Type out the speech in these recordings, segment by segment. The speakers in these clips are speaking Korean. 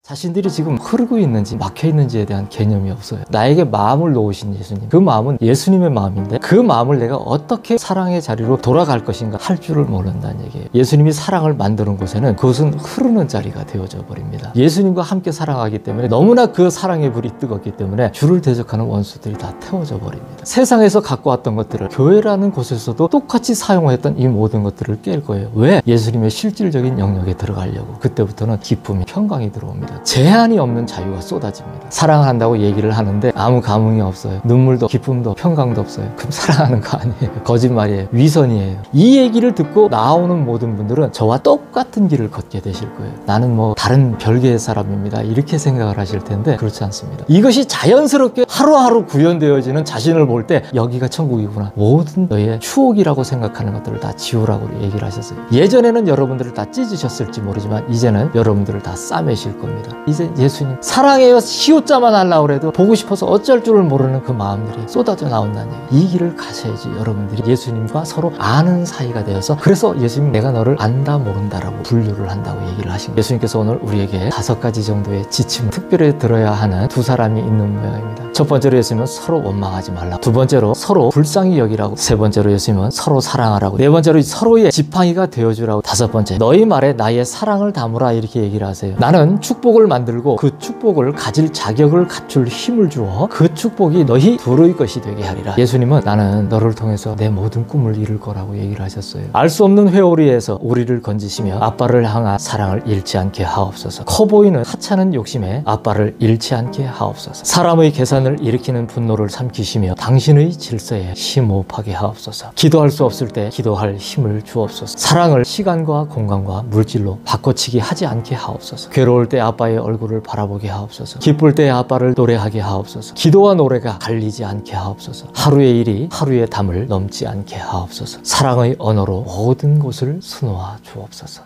자신들이 지금 흐르고 있는지 막혀 있는지에 대한 개념이 없어요. 나에게 마음을 놓으신 예수님, 그 마음은 예수님의 마음인데 그 마음을 내가 어떻게 사랑의 자리로 돌아갈 것인가 할 줄을 모른다는 얘기예요. 예수님이 사랑을 만드는 곳에는 그것은 흐르는 자리가 되어져 버립니다. 예수님과 함께 사랑하기 때문에 너무나 그 사랑의 불이 뜨겁기 때문에 주를 대적하는 원수들이 다 태워져 버립니다. 세상에서 갖고 왔던 것들을 교회라는 곳에서도 똑같이 사용했던 이 모든 것들을 깰 거예요. 왜? 예수님의 실질적인 영역에 들어가려고. 그때부터는 기쁨이, 평강이 들어옵니다. 제한이 없는 자유가 쏟아집니다. 사랑한다고 얘기를 하는데 아무 감흥이 없어요. 눈물도 기쁨도 평강도 없어요. 그럼 사랑하는 거 아니에요. 거짓말이에요. 위선이에요. 이 얘기를 듣고 나오는 모든 분들은 저와 똑같은 길을 걷게 되실 거예요. 나는 뭐 다른 별개의 사람입니다. 이렇게 생각을 하실 텐데 그렇지 않습니다. 이것이 자연스럽게 하루하루 구현되어지는 자신을 볼 때 여기가 천국이구나. 모든 너의 추억이라고 생각하는 것들을 다 지우라고 얘기를 하셨어요. 예전에는 여러분들을 다 찢으셨을지 모르지만 이제는 여러분들을 다 싸매실 겁니다. 이제 예수님 사랑해요 시옷자만 하려고 해도 보고 싶어서 어쩔 줄을 모르는 그 마음들이 쏟아져 나온다는 얘기. 이 길을 가셔야지 여러분들이 예수님과 서로 아는 사이가 되어서, 그래서 예수님 내가 너를 안다 모른다라고 분류를 한다고 얘기를 하신 거예요. 예수님께서 오늘 우리에게 5가지 정도의 지침, 특별히 들어야 하는 두 사람이 있는 모양입니다. 첫 번째로 예수님은 서로 원망하지 말라. 두 번째로 서로 불쌍히 여기라고. 세 번째로 예수님은 서로 사랑하라고. 네 번째로 서로의 지팡이가 되어주라고. 다섯 번째, 너희 말에 나의 사랑을 담으라, 이렇게 얘기를 하세요. 나는 축복을 만들고 그 축복을 가질 자격을 갖출 힘을 주어 그 축복이 너희 둘의 것이 되게 하리라. 예수님은 나는 너를 통해서 내 모든 꿈을 이룰 거라고 얘기를 하셨어요. 알 수 없는 회오리에서 우리를 건지시며 아빠를 향한 사랑을 잃지 않게 하옵소서. 커 보이는 하찮은 욕심에 아빠를 잃지 않게 하옵소서. 사람의 계산을 일으키는 분노를 삼키시며 당신의 질서에 심호흡하게 하옵소서. 기도할 수 없을 때 기도할 힘을 주옵소서. 사랑을 시간과 공간과 물질로 바꿔치기 하지 않게 하옵소서. 괴로울 때 아빠의 얼굴을 바라보게 하옵소서. 기쁠 때 아빠를 노래하게 하옵소서. 기도와 노래가 갈리지 않게 하옵소서. 하루의 일이 하루의 담을 넘지 않게 하옵소서. 사랑의 언어로 모든 것을 수놓아 주옵소서.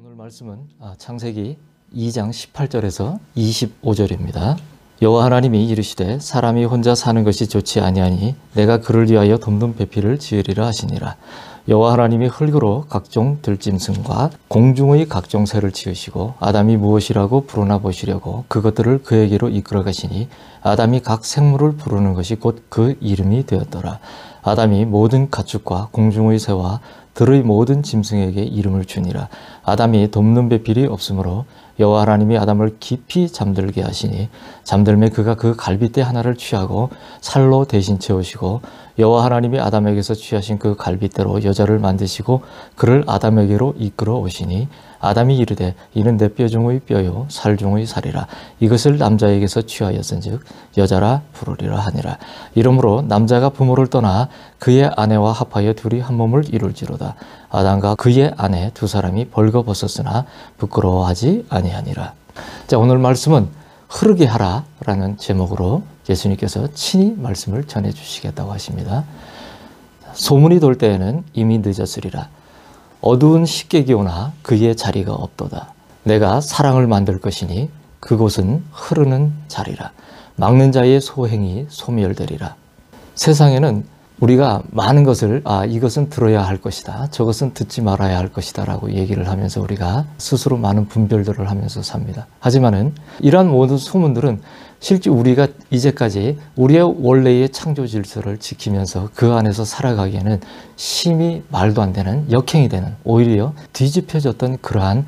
오늘 말씀은 창세기 2장 18절에서 25절입니다. 여호와 하나님이 이르시되 사람이 혼자 사는 것이 좋지 아니하니 내가 그를 위하여 돋는 배필을 지으리라 하시니라. 여호와 하나님이 흙으로 각종 들짐승과 공중의 각종 새를 지으시고 아담이 무엇이라고 부르나 보시려고 그것들을 그에게로 이끌어 가시니 아담이 각 생물을 부르는 것이 곧 그 이름이 되었더라. 아담이 모든 가축과 공중의 새와 들의 모든 짐승에게 이름을 주니라. 아담이 돋는 배필이 없으므로 여호와 하나님이 아담을 깊이 잠들게 하시니 잠들매 그가 그 갈빗대 하나를 취하고 살로 대신 채우시고 여호와 하나님이 아담에게서 취하신 그 갈빗대로 여자를 만드시고 그를 아담에게로 이끌어 오시니 아담이 이르되 이는 내 뼈 중의 뼈요 살 중의 살이라. 이것을 남자에게서 취하였은즉 여자라 부르리라 하니라. 이러므로 남자가 부모를 떠나 그의 아내와 합하여 둘이 한 몸을 이룰지로다. 아담과 그의 아내 두 사람이 벌거벗었으나 부끄러워하지 아니하니라. 자, 오늘 말씀은 흐르게 하라 라는 제목으로 예수님께서 친히 말씀을 전해 주시겠다고 하십니다. 소문이 돌 때에는 이미 늦었으리라. 어두운 식객이 오나 그의 자리가 없도다. 내가 사랑을 만들 것이니 그곳은 흐르는 자리라. 막는 자의 소행이 소멸되리라. 세상에는 우리가 많은 것을 이것은 들어야 할 것이다, 저것은 듣지 말아야 할 것이다 라고 얘기를 하면서 우리가 스스로 많은 분별들을 하면서 삽니다. 하지만은 이러한 모든 소문들은 실제 우리가 이제까지 우리의 원래의 창조 질서를 지키면서 그 안에서 살아가기에는 심히 말도 안 되는 역행이 되는, 오히려 뒤집혀졌던 그러한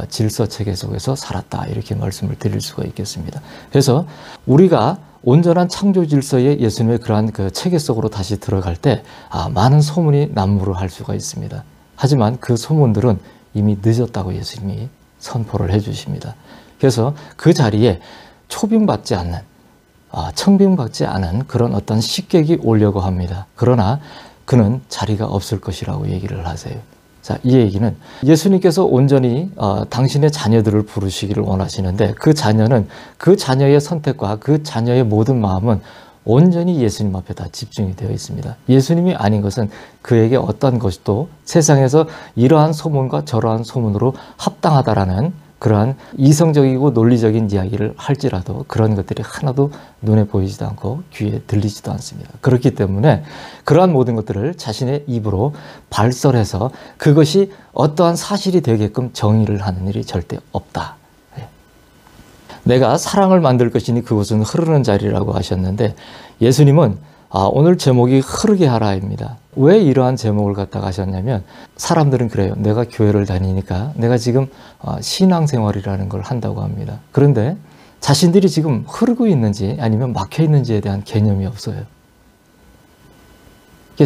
질서 체계 속에서 살았다, 이렇게 말씀을 드릴 수가 있겠습니다. 그래서 우리가 온전한 창조 질서의 예수님의 그러한 그 체계 속으로 다시 들어갈 때 많은 소문이 난무를 할 수가 있습니다. 하지만 그 소문들은 이미 늦었다고 예수님이 선포를 해주십니다. 그래서 그 자리에 초빙받지 않는, 청빙받지 않은 그런 어떤 식객이 오려고 합니다. 그러나 그는 자리가 없을 것이라고 얘기를 하세요. 자, 이 얘기는 예수님께서 온전히 당신의 자녀들을 부르시기를 원하시는데 그 자녀는 그 자녀의 선택과 그 자녀의 모든 마음은 온전히 예수님 앞에 다 집중이 되어 있습니다. 예수님이 아닌 것은 그에게 어떤 것도 세상에서 이러한 소문과 저러한 소문으로 합당하다라는 그러한 이성적이고 논리적인 이야기를 할지라도 그런 것들이 하나도 눈에 보이지도 않고 귀에 들리지도 않습니다. 그렇기 때문에 그러한 모든 것들을 자신의 입으로 발설해서 그것이 어떠한 사실이 되게끔 정의를 하는 일이 절대 없다. 내가 사랑을 만들 것이니 그곳은 흐르는 자리라고 하셨는데 예수님은 오늘 제목이 흐르게 하라입니다. 왜 이러한 제목을 갖다가 하셨냐면 사람들은 그래요. 내가 교회를 다니니까 내가 지금 신앙생활이라는 걸 한다고 합니다. 그런데 자신들이 지금 흐르고 있는지 아니면 막혀 있는지에 대한 개념이 없어요.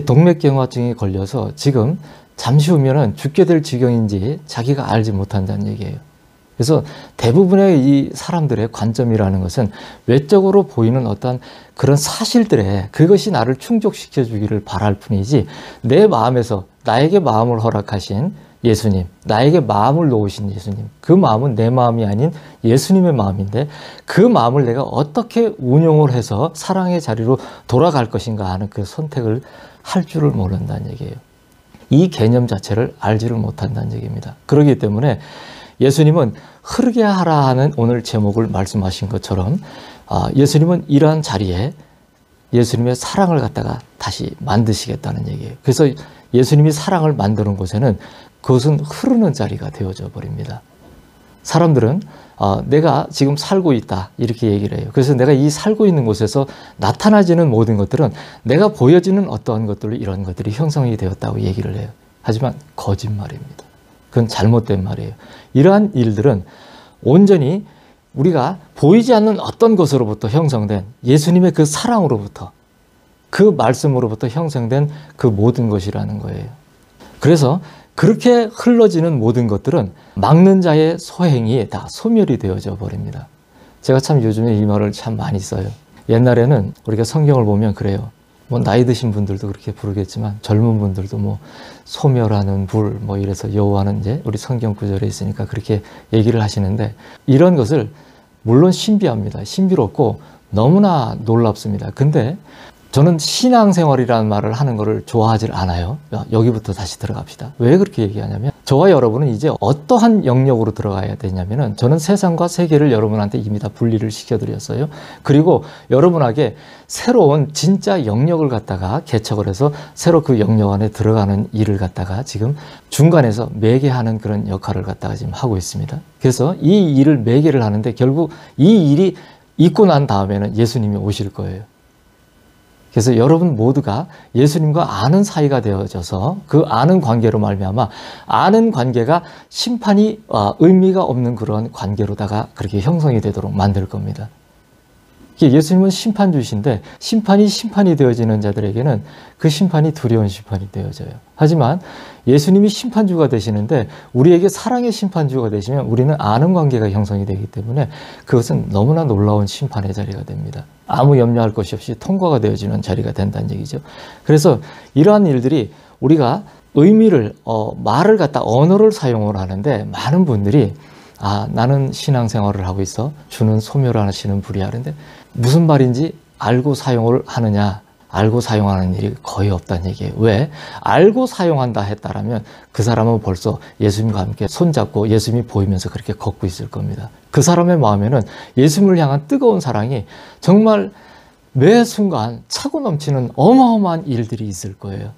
동맥경화증이 걸려서 지금 잠시 후면은 죽게 될 지경인지 자기가 알지 못한다는 얘기예요. 그래서 대부분의 이 사람들의 관점이라는 것은 외적으로 보이는 어떤 그런 사실들에 그것이 나를 충족시켜 주기를 바랄 뿐이지 내 마음에서 나에게 마음을 허락하신 예수님, 나에게 마음을 놓으신 예수님, 그 마음은 내 마음이 아닌 예수님의 마음인데 그 마음을 내가 어떻게 운용을 해서 사랑의 자리로 돌아갈 것인가 하는 그 선택을 할 줄을 모른다는 얘기예요. 이 개념 자체를 알지를 못한다는 얘기입니다. 그렇기 때문에 예수님은 흐르게 하라 하는 오늘 제목을 말씀하신 것처럼 예수님은 이러한 자리에 예수님의 사랑을 갖다가 다시 만드시겠다는 얘기예요. 그래서 예수님이 사랑을 만드는 곳에는 그것은 흐르는 자리가 되어져 버립니다. 사람들은 내가 지금 살고 있다 이렇게 얘기를 해요. 그래서 내가 이 살고 있는 곳에서 나타나지는 모든 것들은 내가 보여지는 어떠한 것들로 이런 것들이 형성이 되었다고 얘기를 해요. 하지만 거짓말입니다. 그건 잘못된 말이에요. 이러한 일들은 온전히 우리가 보이지 않는 어떤 것으로부터 형성된 예수님의 그 사랑으로부터 그 말씀으로부터 형성된 그 모든 것이라는 거예요. 그래서 그렇게 흘러지는 모든 것들은 막는 자의 소행이 다 소멸이 되어져 버립니다. 제가 참 요즘에 이 말을 참 많이 써요. 옛날에는 우리가 성경을 보면 그래요. 나이 드신 분들도 그렇게 부르겠지만 젊은 분들도 소멸하는 불 이래서 여호와는 이제 우리 성경 구절에 있으니까 그렇게 얘기를 하시는데 이런 것을 물론 신비합니다. 신비롭고 너무나 놀랍습니다. 근데 저는 신앙생활이라는 말을 하는 것을 좋아하지 않아요. 여기부터 다시 들어갑시다. 왜 그렇게 얘기하냐면 저와 여러분은 이제 어떠한 영역으로 들어가야 되냐면은 저는 세상과 세계를 여러분한테 이미 다 분리를 시켜드렸어요. 그리고 여러분에게 새로운 진짜 영역을 갖다가 개척을 해서 새로 그 영역 안에 들어가는 일을 갖다가 지금 중간에서 매개하는 그런 역할을 갖다가 지금 하고 있습니다. 그래서 이 일을 매개를 하는데 결국 이 일이 있고 난 다음에는 예수님이 오실 거예요. 그래서 여러분 모두가 예수님과 아는 사이가 되어져서 그 아는 관계로 말미암아 아는 관계가 심판이 의미가 없는 그런 관계로다가 그렇게 형성이 되도록 만들 겁니다. 예수님은 심판주이신데 심판이 되어지는 자들에게는 그 심판이 두려운 심판이 되어져요. 하지만 예수님이 심판주가 되시는데 우리에게 사랑의 심판주가 되시면 우리는 아는 관계가 형성이 되기 때문에 그것은 너무나 놀라운 심판의 자리가 됩니다. 아무 염려할 것이 없이 통과가 되어지는 자리가 된다는 얘기죠. 그래서 이러한 일들이 우리가 의미를 말을 갖다 언어를 사용을 하는데 많은 분들이 나는 신앙생활을 하고 있어 주는 소멸하시는 불이 하는데 무슨 말인지 알고 사용을 하느냐 알고 사용하는 일이 거의 없다는 얘기예요. 왜? 알고 사용한다 했다라면 그 사람은 벌써 예수님과 함께 손잡고 예수님이 보이면서 그렇게 걷고 있을 겁니다. 그 사람의 마음에는 예수님을 향한 뜨거운 사랑이 정말 매 순간 차고 넘치는 어마어마한 일들이 있을 거예요.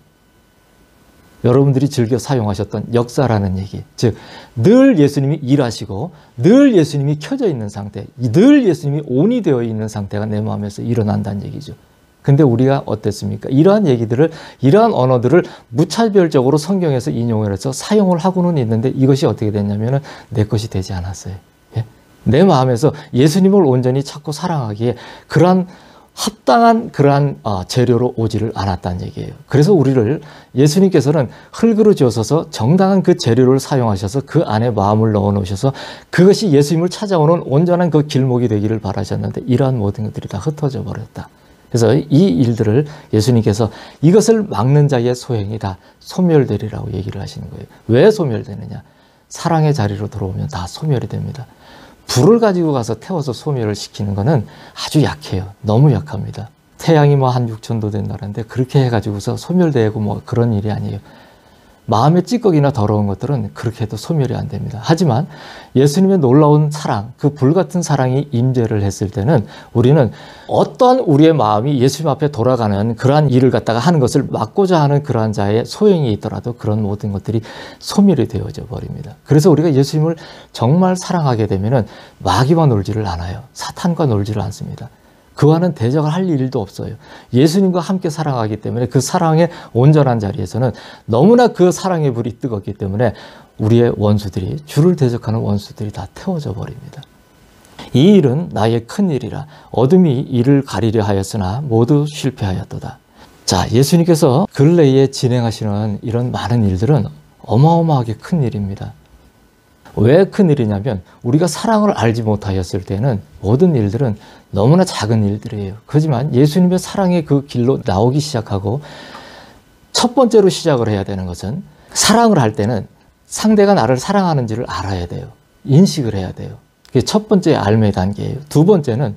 여러분들이 즐겨 사용하셨던 역사라는 얘기, 즉 늘 예수님이 일하시고 늘 예수님이 켜져 있는 상태, 늘 예수님이 온이 되어 있는 상태가 내 마음에서 일어난다는 얘기죠. 근데 우리가 어땠습니까? 이러한 얘기들을, 이러한 언어들을 무차별적으로 성경에서 인용을 해서 사용을 하고는 있는데 이것이 어떻게 됐냐면은 내 것이 되지 않았어요. 예? 내 마음에서 예수님을 온전히 찾고 사랑하기에 그러한 합당한 그러한 재료로 오지를 않았다는 얘기예요. 그래서 우리를 예수님께서는 흙으로 지어서 정당한 그 재료를 사용하셔서 그 안에 마음을 넣어 놓으셔서 그것이 예수님을 찾아오는 온전한 그 길목이 되기를 바라셨는데 이러한 모든 것들이 다 흩어져 버렸다. 그래서 이 일들을 예수님께서 이것을 막는 자의 소행이 다 소멸되리라고 얘기를 하시는 거예요. 왜 소멸되느냐? 사랑의 자리로 들어오면 다 소멸이 됩니다. 불을 가지고 가서 태워서 소멸을 시키는 것은 아주 약해요. 너무 약합니다. 태양이 한 6,000도 된다는데 그렇게 해가지고서 소멸되고 그런 일이 아니에요. 마음의 찌꺼기나 더러운 것들은 그렇게 해도 소멸이 안 됩니다. 하지만 예수님의 놀라운 사랑, 그 불같은 사랑이 임재를 했을 때는 우리는 어떠한 우리의 마음이 예수님 앞에 돌아가는 그러한 일을 갖다가 하는 것을 막고자 하는 그러한 자의 소행이 있더라도 그런 모든 것들이 소멸이 되어져 버립니다. 그래서 우리가 예수님을 정말 사랑하게 되면은 마귀와 놀지를 않아요. 사탄과 놀지를 않습니다. 그와는 대적을 할 일도 없어요. 예수님과 함께 사랑하기 때문에 그 사랑의 온전한 자리에서는 너무나 그 사랑의 불이 뜨겁기 때문에 우리의 원수들이, 주를 대적하는 원수들이 다 태워져 버립니다. 이 일은 나의 큰 일이라 어둠이 이를 가리려 하였으나 모두 실패하였도다. 자, 예수님께서 근래에 진행하시는 이런 많은 일들은 어마어마하게 큰 일입니다. 왜 큰일이냐면 우리가 사랑을 알지 못하였을 때는 모든 일들은 너무나 작은 일들이에요. 그렇지만 예수님의 사랑의 그 길로 나오기 시작하고 첫 번째로 시작을 해야 되는 것은 사랑을 할 때는 상대가 나를 사랑하는지를 알아야 돼요. 인식을 해야 돼요. 그게 첫 번째 알매 단계예요. 두 번째는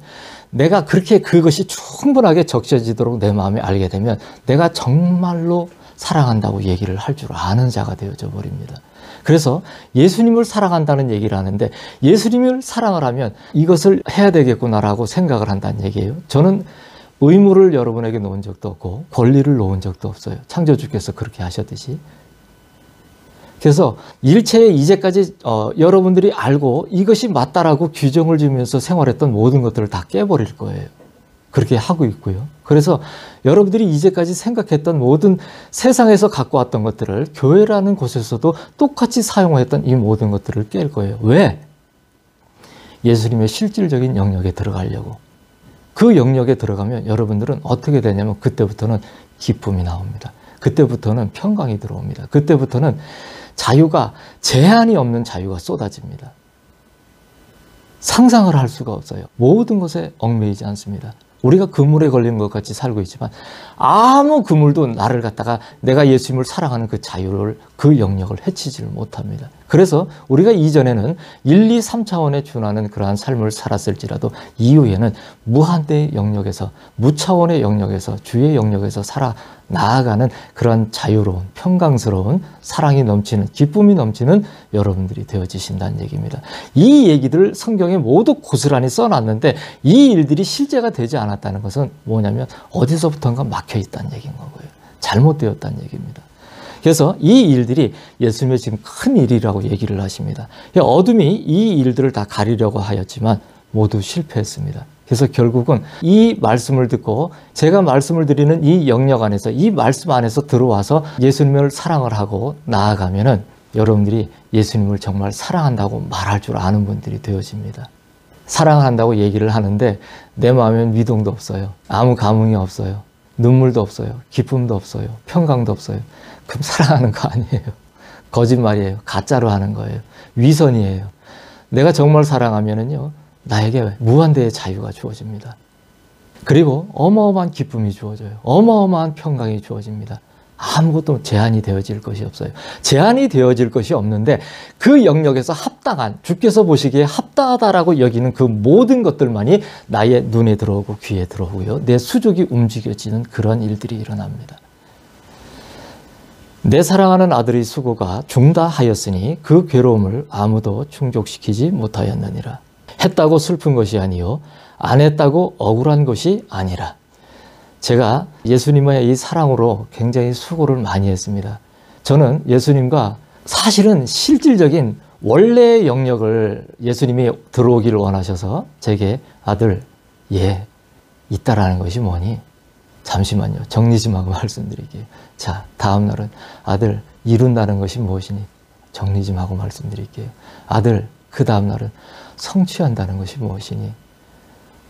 내가 그렇게 그것이 충분하게 적셔지도록 내 마음에 알게 되면 내가 정말로 사랑한다고 얘기를 할 줄 아는 자가 되어져 버립니다. 그래서 예수님을 사랑한다는 얘기를 하는데 예수님을 사랑을 하면 이것을 해야 되겠구나라고 생각을 한다는 얘기예요. 저는 의무를 여러분에게 놓은 적도 없고 권리를 놓은 적도 없어요. 창조주께서 그렇게 하셨듯이. 그래서 일체의 이제까지 여러분들이 알고 이것이 맞다라고 규정을 지으면서 생활했던 모든 것들을 다 깨버릴 거예요. 그렇게 하고 있고요. 그래서 여러분들이 이제까지 생각했던 모든 세상에서 갖고 왔던 것들을 교회라는 곳에서도 똑같이 사용했던 이 모든 것들을 깰 거예요. 왜? 예수님의 실질적인 영역에 들어가려고. 그 영역에 들어가면 여러분들은 어떻게 되냐면 그때부터는 기쁨이 나옵니다. 그때부터는 평강이 들어옵니다. 그때부터는 자유가, 제한이 없는 자유가 쏟아집니다. 상상을 할 수가 없어요. 모든 것에 얽매이지 않습니다. 우리가 그물에 걸리는 것 같이 살고 있지만 아무 그물도 나를 갖다가 내가 예수님을 사랑하는 그 자유를, 그 영역을 해치지를 못합니다. 그래서 우리가 이전에는 1, 2, 3차원에 준하는 그러한 삶을 살았을지라도 이후에는 무한대의 영역에서, 무차원의 영역에서, 주의 영역에서 살아 나아가는 그런 자유로운, 평강스러운, 사랑이 넘치는, 기쁨이 넘치는 여러분들이 되어지신다는 얘기입니다. 이 얘기들을 성경에 모두 고스란히 써놨는데 이 일들이 실제가 되지 않았다는 것은 뭐냐면 어디서부턴가 막혀 있다는 얘기인 거고요. 잘못되었다는 얘기입니다. 그래서 이 일들이 예수님의 지금 큰 일이라고 얘기를 하십니다. 어둠이 이 일들을 다 가리려고 하였지만 모두 실패했습니다. 그래서 결국은 이 말씀을 듣고 제가 말씀을 드리는 이 영역 안에서, 이 말씀 안에서 들어와서 예수님을 사랑을 하고 나아가면은 여러분들이 예수님을 정말 사랑한다고 말할 줄 아는 분들이 되어집니다. 사랑한다고 얘기를 하는데 내 마음엔 미동도 없어요. 아무 감흥이 없어요. 눈물도 없어요. 기쁨도 없어요. 평강도 없어요. 그럼 사랑하는 거 아니에요. 거짓말이에요. 가짜로 하는 거예요. 위선이에요. 내가 정말 사랑하면은요, 나에게 무한대의 자유가 주어집니다. 그리고 어마어마한 기쁨이 주어져요. 어마어마한 평강이 주어집니다. 아무것도 제한이 되어질 것이 없어요. 제한이 되어질 것이 없는데 그 영역에서 합당한, 주께서 보시기에 합당하다라고 여기는 그 모든 것들만이 나의 눈에 들어오고 귀에 들어오고요. 내 수족이 움직여지는 그런 일들이 일어납니다. 내 사랑하는 아들의 수고가 중다하였으니 그 괴로움을 아무도 충족시키지 못하였느니라. 했다고 슬픈 것이 아니요 안 했다고 억울한 것이 아니라. 제가 예수님의 이 사랑으로 굉장히 수고를 많이 했습니다. 저는 예수님과 사실은 실질적인 원래의 영역을 예수님이 들어오기를 원하셔서 제게 아들, 있다라는 것이 뭐니? 잠시만요. 정리 좀 하고 말씀드릴게요. 자, 다음 날은 아들, 이룬다는 것이 무엇이니? 정리 좀 하고 말씀드릴게요. 아들, 그 다음 날은 성취한다는 것이 무엇이니?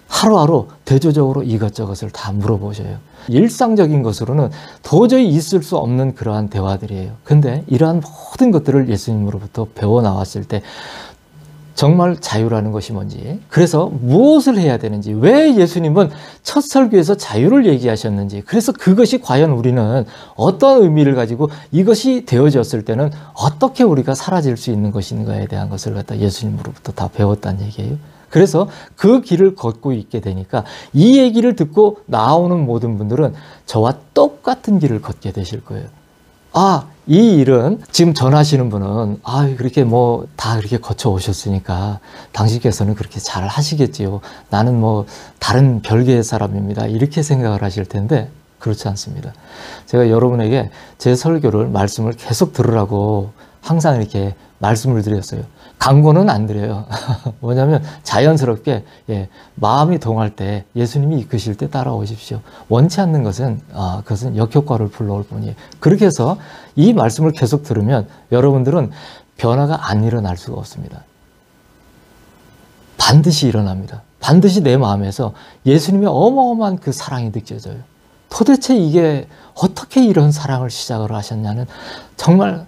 하루하루 대조적으로 이것저것을 다 물어보셔요. 일상적인 것으로는 도저히 있을 수 없는 그러한 대화들이에요. 근데 이러한 모든 것들을 예수님으로부터 배워 나왔을 때 정말 자유라는 것이 뭔지, 그래서 무엇을 해야 되는지, 왜 예수님은 첫 설교에서 자유를 얘기하셨는지, 그래서 그것이 과연 우리는 어떤 의미를 가지고 이것이 되어졌을 때는 어떻게 우리가 사라질 수 있는 것인가에 대한 것을 갖다 예수님으로부터 다 배웠다는 얘기예요. 그래서 그 길을 걷고 있게 되니까 이 얘기를 듣고 나오는 모든 분들은 저와 똑같은 길을 걷게 되실 거예요. 이 일은 지금 전하시는 분은 그렇게 뭐 다 그렇게 거쳐 오셨으니까 당신께서는 그렇게 잘 하시겠지요. 나는 뭐 다른 별개의 사람입니다. 이렇게 생각을 하실 텐데 그렇지 않습니다. 제가 여러분에게 제 설교를 말씀을 계속 들으라고 항상 이렇게 말씀을 드렸어요. 강권은 안 드려요. 뭐냐면 자연스럽게 마음이 동할 때 예수님이 이끄실 때 따라오십시오. 원치 않는 것은 그것은 역효과를 불러올 뿐이에요. 그렇게 해서 이 말씀을 계속 들으면 여러분들은 변화가 안 일어날 수가 없습니다. 반드시 일어납니다. 반드시 내 마음에서 예수님의 어마어마한 그 사랑이 느껴져요. 도대체 이게 어떻게 이런 사랑을 시작을 하셨냐는 정말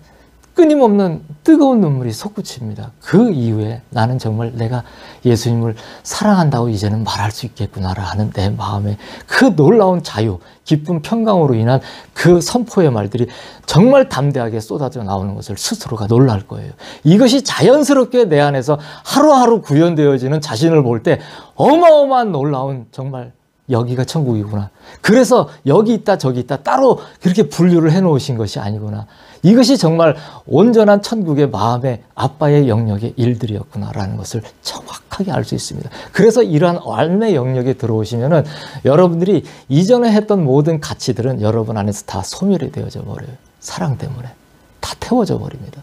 끊임없는 뜨거운 눈물이 솟구칩니다. 그 이후에 나는 정말 내가 예수님을 사랑한다고 이제는 말할 수 있겠구나라 하는 내 마음의 그 놀라운 자유, 기쁨, 평강으로 인한 그 선포의 말들이 정말 담대하게 쏟아져 나오는 것을 스스로가 놀랄 거예요. 이것이 자연스럽게 내 안에서 하루하루 구현되어지는 자신을 볼 때 어마어마한 놀라운 정말 여기가 천국이구나. 그래서 여기 있다 저기 있다 따로 그렇게 분류를 해놓으신 것이 아니구나. 이것이 정말 온전한 천국의 마음의 아빠의 영역의 일들이었구나라는 것을 정확하게 알 수 있습니다. 그래서 이러한 삶의 영역에 들어오시면은 여러분들이 이전에 했던 모든 가치들은 여러분 안에서 다 소멸이 되어져 버려요. 사랑 때문에 다 태워져 버립니다.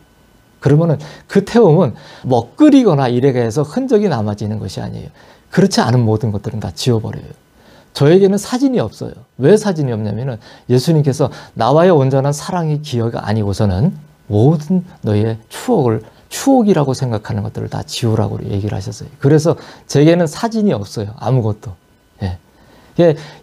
그러면은 그 태움은 뭐 끓이거나 이래가 해서 흔적이 남아지는 것이 아니에요. 그렇지 않은 모든 것들은 다 지워버려요. 저에게는 사진이 없어요. 왜 사진이 없냐면은 예수님께서 나와의 온전한 사랑의 기여가 아니고서는 모든 너의 추억이라고 생각하는 것들을 다 지우라고 얘기를 하셨어요. 그래서 제게는 사진이 없어요. 아무것도.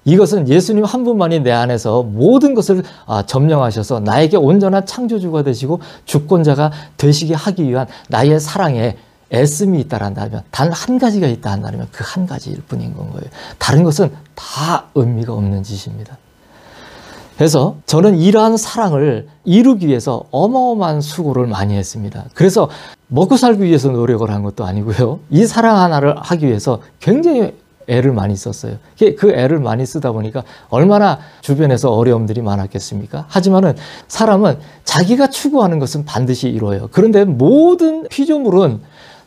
이것은 예수님 한 분만이 내 안에서 모든 것을 점령하셔서 나에게 온전한 창조주가 되시고 주권자가 되시게 하기 위한 나의 사랑에 애씀이 있다란다면 단 한 가지가 있다 한다면 그 한 가지일 뿐인 건 거예요. 다른 것은 다 의미가 없는 짓입니다. 그래서 저는 이러한 사랑을 이루기 위해서 어마어마한 수고를 많이 했습니다. 그래서 먹고 살기 위해서 노력을 한 것도 아니고요. 이 사랑 하나를 하기 위해서 굉장히 애를 많이 썼어요. 그 애를 많이 쓰다 보니까 얼마나 주변에서 어려움들이 많았겠습니까? 하지만은 사람은 자기가 추구하는 것은 반드시 이루어요. 그런데 모든 피조물은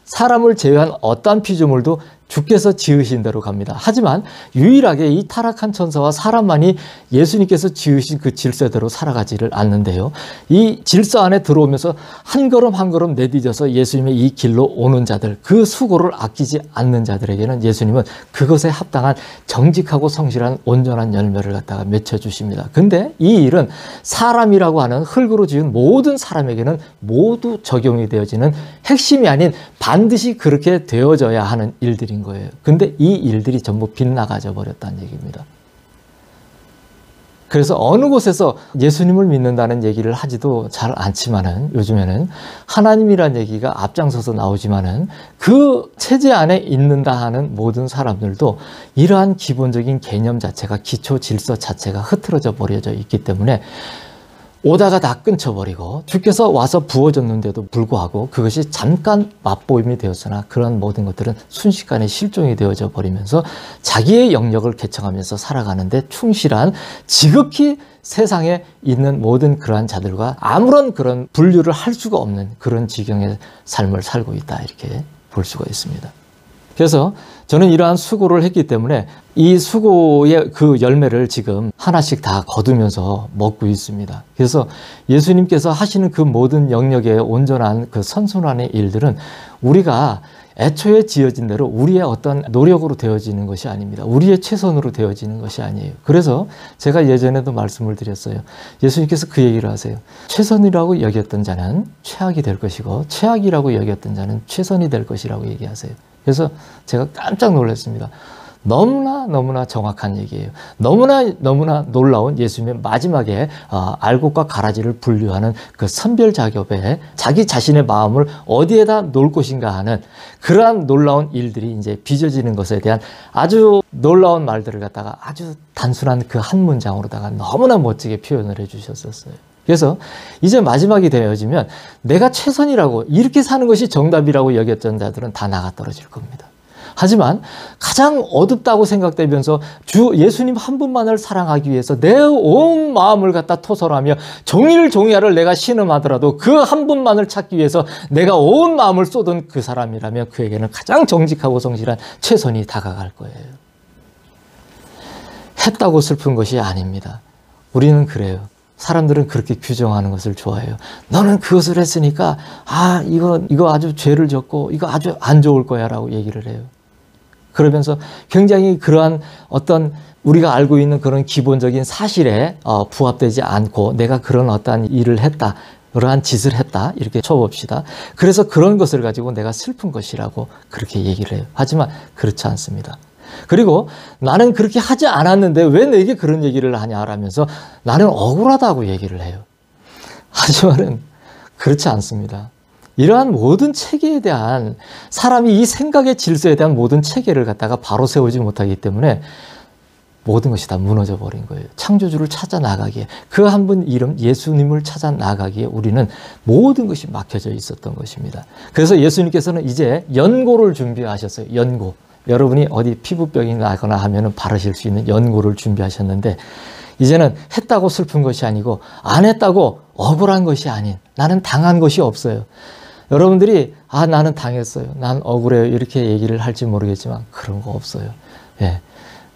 사람을 제외한 어떠한 피조물도 주께서 지으신 대로 갑니다. 하지만 유일하게 이 타락한 천사와 사람만이 예수님께서 지으신 그 질서대로 살아가지를 않는데요. 이 질서 안에 들어오면서 한 걸음 한 걸음 내디뎌서 예수님의 이 길로 오는 자들, 그 수고를 아끼지 않는 자들에게는 예수님은 그것에 합당한 정직하고 성실한 온전한 열매를 갖다가 맺혀주십니다. 근데 이 일은 사람이라고 하는 흙으로 지은 모든 사람에게는 모두 적용이 되어지는 핵심이 아닌 반드시 그렇게 되어져야 하는 일들인 거예요. 근데 이 일들이 전부 빗나가져 버렸다는 얘기입니다. 그래서 어느 곳에서 예수님을 믿는다는 얘기를 하지도 잘 않지만은 요즘에는 하나님이란 얘기가 앞장서서 나오지만은 그 체제 안에 있는다 하는 모든 사람들도 이러한 기본적인 개념 자체가 기초 질서 자체가 흐트러져 버려져 있기 때문에 오다가 다 끊쳐버리고 주께서 와서 부어줬는데도 불구하고 그것이 잠깐 맛보임이 되었으나 그런 모든 것들은 순식간에 실종이 되어져 버리면서 자기의 영역을 개척하면서 살아가는데 충실한 지극히 세상에 있는 모든 그러한 자들과 아무런 그런 분류를 할 수가 없는 그런 지경의 삶을 살고 있다 이렇게 볼 수가 있습니다. 그래서 저는 이러한 수고를 했기 때문에 이 수고의 그 열매를 지금 하나씩 다 거두면서 먹고 있습니다. 그래서 예수님께서 하시는 그 모든 영역의 온전한 그 선순환의 일들은 우리가 애초에 지어진 대로 우리의 어떤 노력으로 되어지는 것이 아닙니다. 우리의 최선으로 되어지는 것이 아니에요. 그래서 제가 예전에도 말씀을 드렸어요. 예수님께서 그 얘기를 하세요. 최선이라고 여겼던 자는 최악이 될 것이고 최악이라고 여겼던 자는 최선이 될 것이라고 얘기하세요. 그래서 제가 깜짝 놀랐습니다. 너무나 정확한 얘기예요. 너무나 놀라운 예수님의 마지막에 알곡과 가라지를 분류하는 그 선별 작업에 자기 자신의 마음을 어디에다 놓을 것인가 하는 그러한 놀라운 일들이 이제 빚어지는 것에 대한 아주 놀라운 말들을 갖다가 아주 단순한 그 한 문장으로다가 너무나 멋지게 표현을 해주셨었어요. 그래서 이제 마지막이 되어지면 내가 최선이라고 이렇게 사는 것이 정답이라고 여겼던 자들은 다 나가 떨어질 겁니다. 하지만 가장 어둡다고 생각되면서 주 예수님 한 분만을 사랑하기 위해서 내 온 마음을 갖다 토설하며 종일종야를 내가 신음하더라도 그 한 분만을 찾기 위해서 내가 온 마음을 쏟은 그 사람이라면 그에게는 가장 정직하고 성실한 최선이 다가갈 거예요. 했다고 슬픈 것이 아닙니다. 우리는 그래요. 사람들은 그렇게 규정하는 것을 좋아해요. 너는 그것을 했으니까 이거 아주 죄를 졌고 이거 아주 안 좋을 거야 라고 얘기를 해요. 그러면서 굉장히 그러한 어떤 우리가 알고 있는 그런 기본적인 사실에 부합되지 않고 내가 그런 어떠한 일을 했다, 그러한 짓을 했다 이렇게 쳐봅시다. 그래서 그런 것을 가지고 내가 슬픈 것이라고 그렇게 얘기를 해요. 하지만 그렇지 않습니다. 그리고 나는 그렇게 하지 않았는데 왜 내게 그런 얘기를 하냐라면서 나는 억울하다고 얘기를 해요. 하지만은 그렇지 않습니다. 이러한 모든 체계에 대한 사람이 이 생각의 질서에 대한 모든 체계를 갖다가 바로 세우지 못하기 때문에 모든 것이 다 무너져 버린 거예요. 창조주를 찾아 나가기에 그 한 분 이름 예수님을 찾아 나가기에 우리는 모든 것이 막혀져 있었던 것입니다. 그래서 예수님께서는 이제 연고를 준비하셨어요. 연고. 여러분이 어디 피부병이 나거나 하면은 바르실 수 있는 연고를 준비하셨는데 이제는 했다고 슬픈 것이 아니고 안 했다고 억울한 것이 아닌 나는 당한 것이 없어요. 여러분들이 나는 당했어요. 난 억울해요. 이렇게 얘기를 할지 모르겠지만 그런 거 없어요. 예.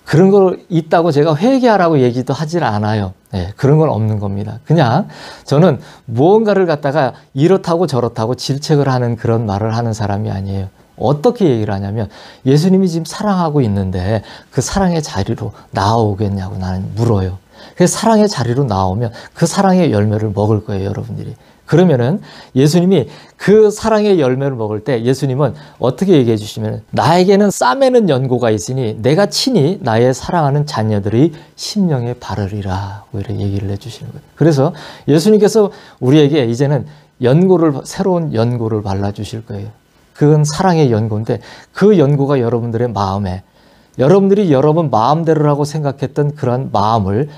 그런 거 있다고 제가 회개하라고 얘기도 하질 않아요. 예, 그런 건 없는 겁니다. 그냥 저는 무언가를 갖다가 이렇다고 저렇다고 질책을 하는 그런 말을 하는 사람이 아니에요. 어떻게 얘기를 하냐면 예수님이 지금 사랑하고 있는데 그 사랑의 자리로 나오겠냐고 나는 물어요. 그래서 사랑의 자리로 나오면 그 사랑의 열매를 먹을 거예요, 여러분들이. 그러면은 예수님이 그 사랑의 열매를 먹을 때 예수님은 어떻게 얘기해 주시면 나에게는 싸매는 연고가 있으니 내가 친히 나의 사랑하는 자녀들의 심령에 바르리라 이렇게 얘기를 해 주시는 거예요. 그래서 예수님께서 우리에게 이제는 새로운 연고를 발라 주실 거예요. 그건 사랑의 연고인데 그 연고가 여러분들의 마음에 여러분들이 여러분 마음대로라고 생각했던 그런 마음을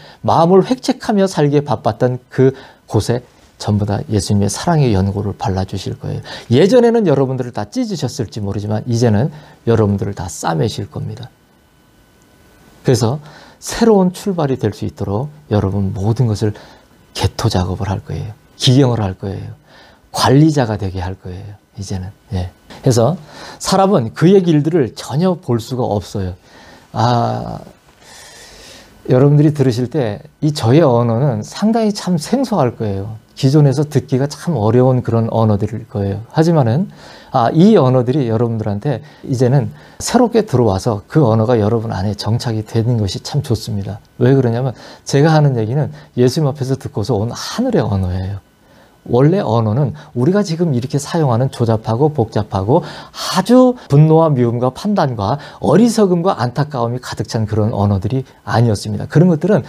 획책하며 살기에 바빴던 그 곳에 전부 다 예수님의 사랑의 연고를 발라주실 거예요. 예전에는 여러분들을 다 찢으셨을지 모르지만 이제는 여러분들을 다 싸매실 겁니다. 그래서 새로운 출발이 될 수 있도록 여러분 모든 것을 개토 작업을 할 거예요. 기경을 할 거예요. 관리자가 되게 할 거예요. 이제는. 예. 그래서 사람은 그의 길들을 전혀 볼 수가 없어요. 여러분들이 들으실 때 이 저의 언어는 상당히 참 생소할 거예요. 기존에서 듣기가 참 어려운 그런 언어들일 거예요. 하지만은 이 언어들이 여러분들한테 이제는 새롭게 들어와서 그 언어가 여러분 안에 정착이 되는 것이 참 좋습니다. 왜 그러냐면 제가 하는 얘기는 예수님 앞에서 듣고서 온 하늘의 언어예요. 원래 언어는 우리가 지금 이렇게 사용하는 조잡하고 복잡하고 아주 분노와 미움과 판단과 어리석음과 안타까움이 가득 찬 그런 언어들이 아니었습니다. 그런 것들은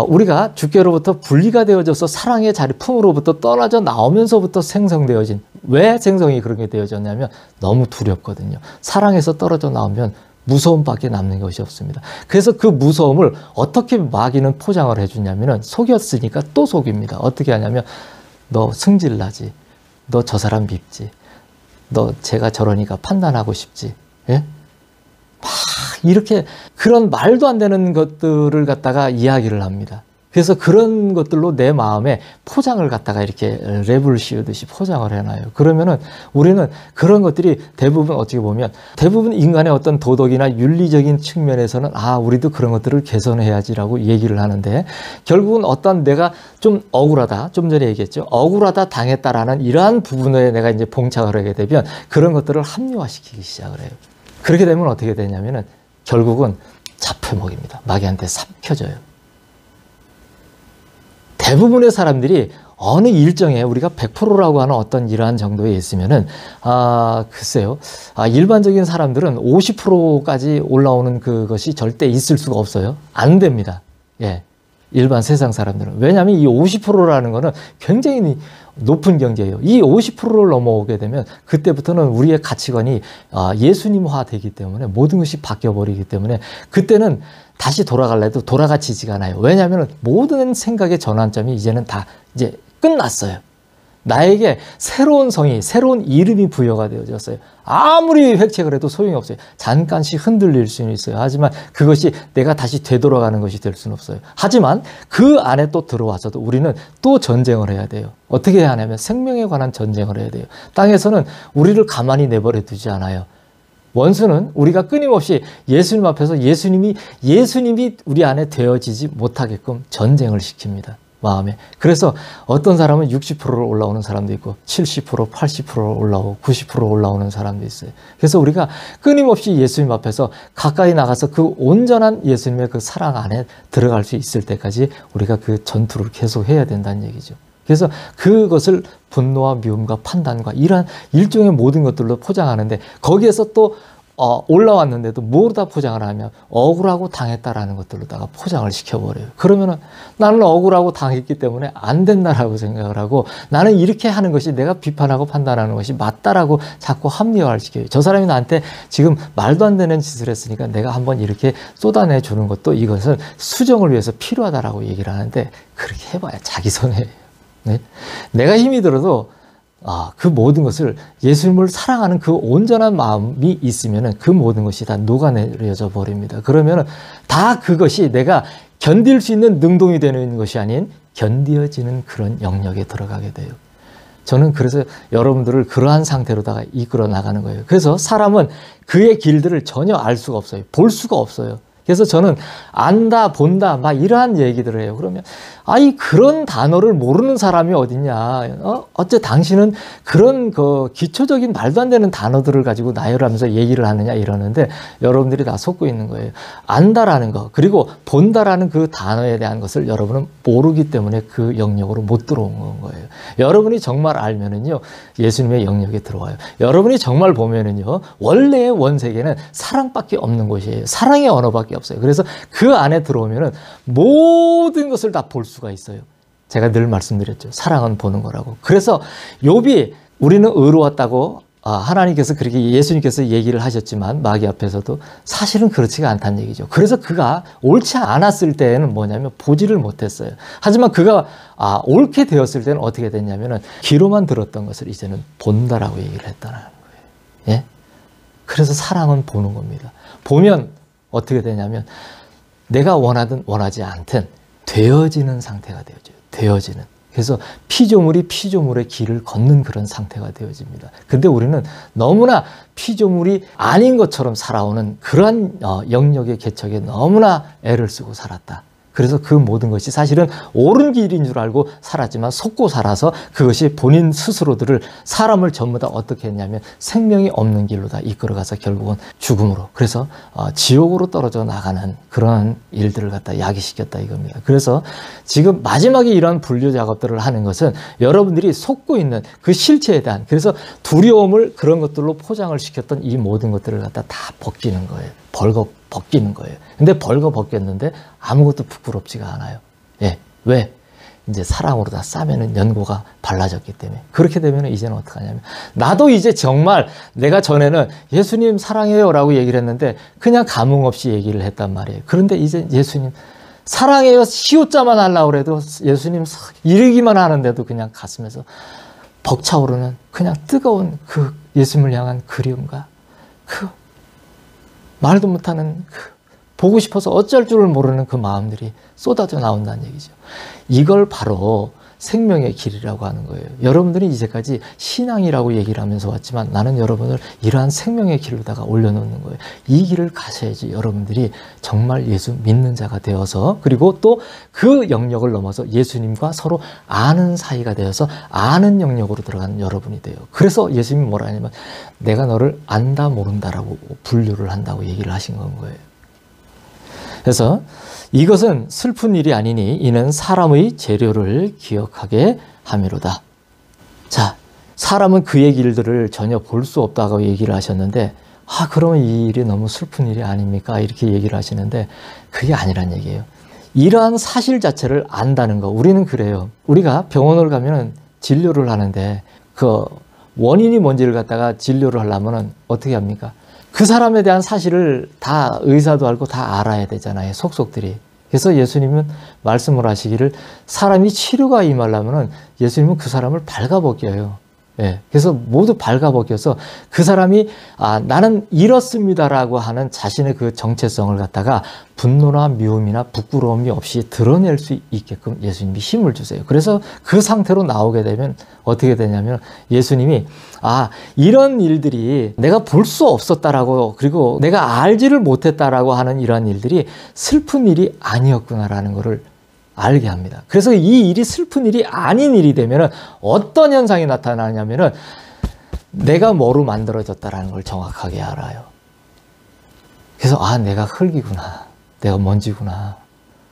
우리가 주께로부터 분리가 되어져서 사랑의 자리 품으로부터 떨어져 나오면서부터 생성되어진, 왜 생성이 그렇게 되어졌냐면 너무 두렵거든요. 사랑에서 떨어져 나오면 무서움밖에 남는 것이 없습니다. 그래서 그 무서움을 어떻게 마귀는 포장을 해주냐면 속였으니까 또 속입니다. 어떻게 하냐면 너 승질나지? 너 저 사람 밉지? 너 제가 저러니까 판단하고 싶지? 예? 막 이렇게 그런 말도 안 되는 것들을 갖다가 이야기를 합니다. 그래서 그런 것들로 내 마음에 포장을 갖다가 이렇게 랩을 씌우듯이 포장을 해놔요. 그러면은 우리는 그런 것들이 대부분 어떻게 보면 대부분 인간의 어떤 도덕이나 윤리적인 측면에서는 우리도 그런 것들을 개선해야지라고 얘기를 하는데 결국은 어떤 내가 좀 억울하다, 좀 전에 얘기했죠. 억울하다, 당했다라는 이러한 부분에 내가 이제 봉착을 하게 되면 그런 것들을 합리화시키기 시작을 해요. 그렇게 되면 어떻게 되냐면은 결국은 잡혀먹입니다. 마귀한테 삼켜져요. 대부분의 사람들이 어느 일정에 우리가 100%라고 하는 어떤 이러한 정도에 있으면은 글쎄요. 일반적인 사람들은 50%까지 올라오는 그것이 절대 있을 수가 없어요. 안 됩니다. 예. 일반 세상 사람들은. 왜냐하면 이 50%라는 거는 굉장히 높은 경제예요. 이 50%를 넘어오게 되면 그때부터는 우리의 가치관이 예수님화 되기 때문에 모든 것이 바뀌어버리기 때문에 그때는 다시 돌아갈래도 돌아가지지가 않아요. 왜냐하면 모든 생각의 전환점이 이제는 다 이제 끝났어요. 나에게 새로운 성이, 새로운 이름이 부여가 되어졌어요. 아무리 획책을 해도 소용이 없어요. 잠깐씩 흔들릴 수는 있어요. 하지만 그것이 내가 다시 되돌아가는 것이 될 수는 없어요. 하지만 그 안에 또 들어와서도 우리는 또 전쟁을 해야 돼요. 어떻게 해야 하냐면 생명에 관한 전쟁을 해야 돼요. 땅에서는 우리를 가만히 내버려 두지 않아요. 원수는 우리가 끊임없이 예수님 앞에서 예수님이 우리 안에 되어지지 못하게끔 전쟁을 시킵니다. 마음에. 그래서 어떤 사람은 60%로 올라오는 사람도 있고 70%, 80%로 올라오고 90%로 올라오는 사람도 있어요. 그래서 우리가 끊임없이 예수님 앞에서 가까이 나가서 그 온전한 예수님의 그 사랑 안에 들어갈 수 있을 때까지 우리가 그 전투를 계속 해야 된다는 얘기죠. 그래서 그것을 분노와 미움과 판단과 이러한 일종의 모든 것들로 포장하는데 거기에서 또 올라왔는데도 뭐로다 포장을 하면 억울하고 당했다라는 것들로다가 포장을 시켜버려요. 그러면은 나는 억울하고 당했기 때문에 안 된다라고 생각을 하고 나는 이렇게 하는 것이 내가 비판하고 판단하는 것이 맞다라고 자꾸 합리화를 시켜요. 저 사람이 나한테 지금 말도 안 되는 짓을 했으니까 내가 한번 이렇게 쏟아내 주는 것도 이것은 수정을 위해서 필요하다라고 얘기를 하는데 그렇게 해봐야 자기 손해예요. 네? 내가 힘이 들어도 그 모든 것을 예수님을 사랑하는 그 온전한 마음이 있으면은 그 모든 것이 다 녹아내려져 버립니다. 그러면은 다 그것이 내가 견딜 수 있는 능동이 되는 것이 아닌 견디어지는 그런 영역에 들어가게 돼요. 저는 그래서 여러분들을 그러한 상태로다가 이끌어 나가는 거예요. 그래서 사람은 그의 길들을 전혀 알 수가 없어요. 볼 수가 없어요. 그래서 저는 안다, 본다, 막 이러한 얘기들을 해요. 그러면, 그런 단어를 모르는 사람이 어딨냐. 어째 당신은 그런 기초적인 말도 안 되는 단어들을 가지고 나열하면서 얘기를 하느냐 이러는데 여러분들이 다 속고 있는 거예요. 안다라는 거, 그리고 본다라는 그 단어에 대한 것을 여러분은 모르기 때문에 그 영역으로 못 들어온 거예요. 여러분이 정말 알면은요, 예수님의 영역에 들어와요. 여러분이 정말 보면은요, 원래의 원세계는 사랑밖에 없는 곳이에요. 사랑의 언어밖에 없어요. 그래서 그 안에 들어오면은 모든 것을 다 볼 수가 있어요. 제가 늘 말씀드렸죠. 사랑은 보는 거라고. 그래서 욥이 우리는 의로웠다고 하나님께서 그렇게 예수님께서 얘기를 하셨지만 마귀 앞에서도 사실은 그렇지가 않다는 얘기죠. 그래서 그가 옳지 않았을 때에는 뭐냐면 보지를 못했어요. 하지만 그가 옳게 되었을 때는 어떻게 됐냐면은 귀로만 들었던 것을 이제는 본다라고 얘기를 했다는 거예요. 예? 그래서 사랑은 보는 겁니다. 보면 어떻게 되냐면 내가 원하든 원하지 않든 되어지는 상태가 되어져요. 되어지는. 그래서 피조물이 피조물의 길을 걷는 그런 상태가 되어집니다. 근데 우리는 너무나 피조물이 아닌 것처럼 살아오는 그러한 영역의 개척에 너무나 애를 쓰고 살았다. 그래서 그 모든 것이 사실은 옳은 길인 줄 알고 살았지만 속고 살아서 그것이 본인 스스로들을 사람을 전부 다 어떻게 했냐면 생명이 없는 길로 다 이끌어가서 결국은 죽음으로, 그래서 지옥으로 떨어져 나가는 그런 일들을 갖다 야기시켰다 이겁니다. 그래서 지금 마지막에 이러한 분류 작업들을 하는 것은 여러분들이 속고 있는 그 실체에 대한, 그래서 두려움을 그런 것들로 포장을 시켰던 이 모든 것들을 갖다 다 벗기는 거예요. 벗기는 거예요. 근데 벗겼는데 아무것도 부끄럽지가 않아요. 예. 왜? 이제 사랑으로 다 싸매는 연고가 발라졌기 때문에. 그렇게 되면 이제는 어떡하냐면, 나도 이제 정말 내가 전에는 예수님 사랑해요 라고 얘기를 했는데 그냥 감흥 없이 얘기를 했단 말이에요. 그런데 이제 예수님 사랑해요 시옷자만 하려고 해도 예수님 이르기만 하는데도 그냥 가슴에서 벅차오르는 그냥 뜨거운 그 예수님을 향한 그리움과 그 말도 못하는 보고 싶어서 어쩔 줄을 모르는 그 마음들이 쏟아져 나온다는 얘기죠. 이걸 바로 생명의 길이라고 하는 거예요. 여러분들이 이제까지 신앙이라고 얘기를 하면서 왔지만 나는 여러분을 이러한 생명의 길로다가 올려놓는 거예요. 이 길을 가셔야지 여러분들이 정말 예수 믿는 자가 되어서, 그리고 또 그 영역을 넘어서 예수님과 서로 아는 사이가 되어서 아는 영역으로 들어가는 여러분이 돼요. 그래서 예수님이 뭐라 하냐면 내가 너를 안다 모른다라고 분류를 한다고 얘기를 하신 건 거예요. 그래서 이것은 슬픈 일이 아니니 이는 사람의 재료를 기억하게 함이로다. 자, 사람은 그의 길들을 전혀 볼 수 없다고 얘기를 하셨는데 그러면 이 일이 너무 슬픈 일이 아닙니까? 이렇게 얘기를 하시는데 그게 아니란 얘기예요. 이러한 사실 자체를 안다는 거, 우리는 그래요. 우리가 병원을 가면 진료를 하는데 그 원인이 뭔지를 갖다가 진료를 하려면 어떻게 합니까? 그 사람에 대한 사실을 다 의사도 알고 다 알아야 되잖아요. 속속들이. 그래서 예수님은 말씀을 하시기를 사람이 치료가 임하려면 예수님은 그 사람을 발가벗겨요. 예, 그래서 모두 발가벗겨서 그 사람이 나는 이렇습니다라고 하는 자신의 그 정체성을 갖다가 분노나 미움이나 부끄러움이 없이 드러낼 수 있게끔 예수님이 힘을 주세요. 그래서 그 상태로 나오게 되면 어떻게 되냐면 예수님이 이런 일들이 내가 볼 수 없었다라고 그리고 내가 알지를 못했다라고 하는 이러한 일들이 슬픈 일이 아니었구나라는 것을 알게 합니다. 그래서 이 일이 슬픈 일이 아닌 일이 되면 어떤 현상이 나타나냐면은 내가 뭐로 만들어졌다라는 걸 정확하게 알아요. 그래서 내가 흙이구나. 내가 먼지구나.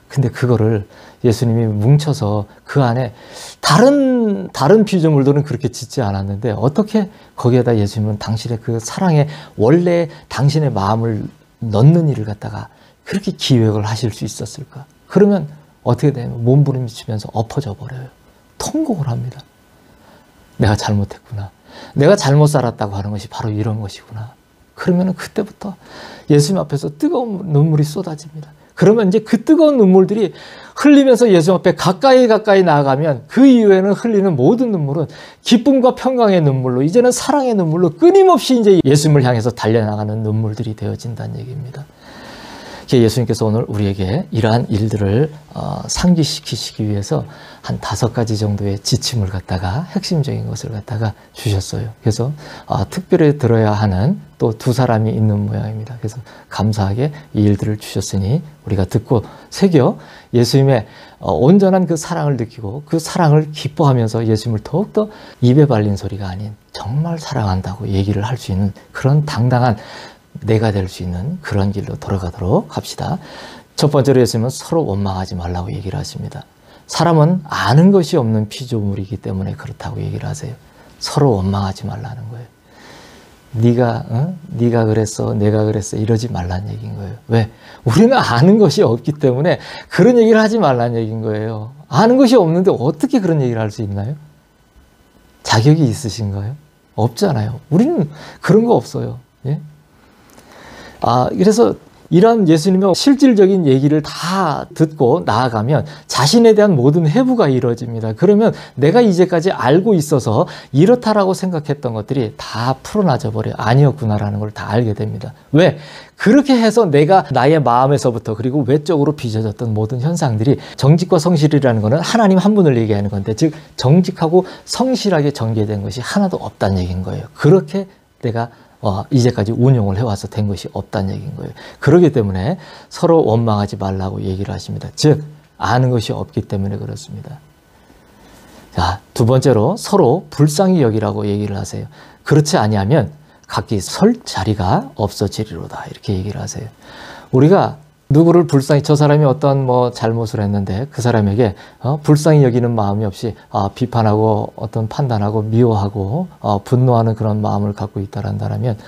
근데 그거를 예수님이 뭉쳐서 그 안에 다른 피조물들은 그렇게 짓지 않았는데 어떻게 거기에다 예수님은 당신의 그 사랑의 원래 당신의 마음을 넣는 일을 갖다가 그렇게 기획을 하실 수 있었을까? 그러면 어떻게 되면 몸부림치면서 엎어져 버려요. 통곡을 합니다. 내가 잘못했구나. 내가 잘못 살았다고 하는 것이 바로 이런 것이구나. 그러면 그때부터 예수님 앞에서 뜨거운 눈물이 쏟아집니다. 그러면 이제 그 뜨거운 눈물들이 흘리면서 예수님 앞에 가까이 나아가면 그 이후에는 흘리는 모든 눈물은 기쁨과 평강의 눈물로 이제는 사랑의 눈물로 끊임없이 이제 예수님을 향해서 달려나가는 눈물들이 되어진다는 얘기입니다. 예수님께서 오늘 우리에게 이러한 일들을 상기시키시기 위해서 한 5가지 정도의 지침을 갖다가 핵심적인 것을 갖다가 주셨어요. 그래서 특별히 들어야 하는 또 2사람이 있는 모양입니다. 그래서 감사하게 이 일들을 주셨으니 우리가 듣고 새겨 예수님의 온전한 그 사랑을 느끼고 그 사랑을 기뻐하면서 예수님을 더욱더 입에 발린 소리가 아닌 정말 사랑한다고 얘기를 할 수 있는 그런 당당한 내가 될 수 있는 그런 길로 돌아가도록 합시다. 첫 번째로 예수님은 서로 원망하지 말라고 얘기를 하십니다. 사람은 아는 것이 없는 피조물이기 때문에 그렇다고 얘기를 하세요. 서로 원망하지 말라는 거예요. 네가 그랬어, 내가 그랬어 이러지 말라는 얘기인 거예요. 왜? 우리는 아는 것이 없기 때문에 그런 얘기를 하지 말라는 얘기인 거예요. 아는 것이 없는데 어떻게 그런 얘기를 할 수 있나요? 자격이 있으신가요? 없잖아요. 우리는 그런 거 없어요. 예? 그래서 이런 예수님의 실질적인 얘기를 다 듣고 나아가면 자신에 대한 모든 회부가 이루어집니다. 그러면 내가 이제까지 알고 있어서 이렇다라고 생각했던 것들이 다 풀어나져 버려요. 아니었구나라는 걸 다 알게 됩니다. 왜? 그렇게 해서 내가 나의 마음에서부터 그리고 외적으로 빚어졌던 모든 현상들이 정직과 성실이라는 것은 하나님 한 분을 얘기하는 건데 즉 정직하고 성실하게 전개된 것이 하나도 없다는 얘기인 거예요. 그렇게 내가 이제까지 운용을 해와서 된 것이 없다는 얘기인 거예요. 그렇기 때문에 서로 원망하지 말라고 얘기를 하십니다. 즉 아는 것이 없기 때문에 그렇습니다. 자, 2번째로 서로 불쌍히 여기라고 얘기를 하세요. 그렇지 아니하면 각기 설 자리가 없어지리로다 이렇게 얘기를 하세요. 우리가 누구를 불쌍히 저 사람이 어떤 잘못을 했는데 그 사람에게 불쌍히 여기는 마음이 없이 비판하고 어떤 판단하고 미워하고 분노하는 그런 마음을 갖고 있다라면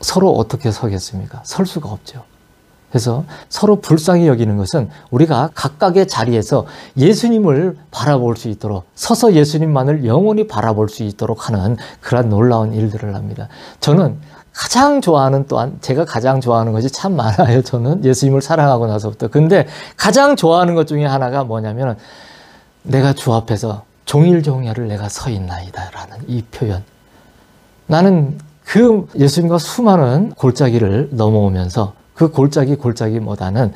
서로 어떻게 서겠습니까? 설 수가 없죠. 그래서 서로 불쌍히 여기는 것은 우리가 각각의 자리에서 예수님을 바라볼 수 있도록 서서 예수님만을 영원히 바라볼 수 있도록 하는 그런 놀라운 일들을 합니다. 저는 가장 좋아하는 또한 제가 가장 좋아하는 것이 참 많아요. 저는 예수님을 사랑하고 나서부터. 근데 가장 좋아하는 것 중에 하나가 뭐냐면 내가 주 앞에서 종일종야를 내가 서 있나이다 라는 이 표현. 나는 그 예수님과 수많은 골짜기를 넘어오면서 그 골짜기마다는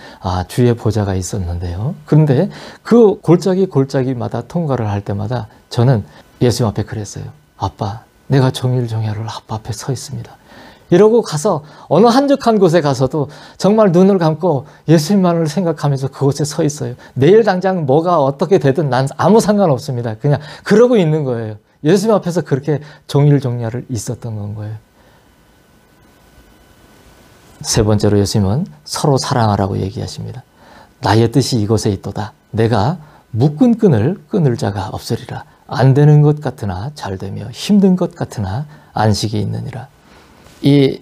주의 보좌가 있었는데요. 그런데 그 골짜기마다 통과를 할 때마다 저는 예수님 앞에 그랬어요. 아빠, 내가 종일종야를 아빠 앞에 서 있습니다. 이러고 가서 어느 한적한 곳에 가서도 정말 눈을 감고 예수님만을 생각하면서 그곳에 서 있어요. 내일 당장 뭐가 어떻게 되든 난 아무 상관없습니다. 그냥 그러고 있는 거예요. 예수님 앞에서 그렇게 종일종야를 있었던 건 거예요. 3번째로 예수님은 서로 사랑하라고 얘기하십니다. 나의 뜻이 이곳에 있도다. 내가 묶은 끈을 끊을 자가 없으리라. 안 되는 것 같으나 잘 되며 힘든 것 같으나 안식이 있느니라. 이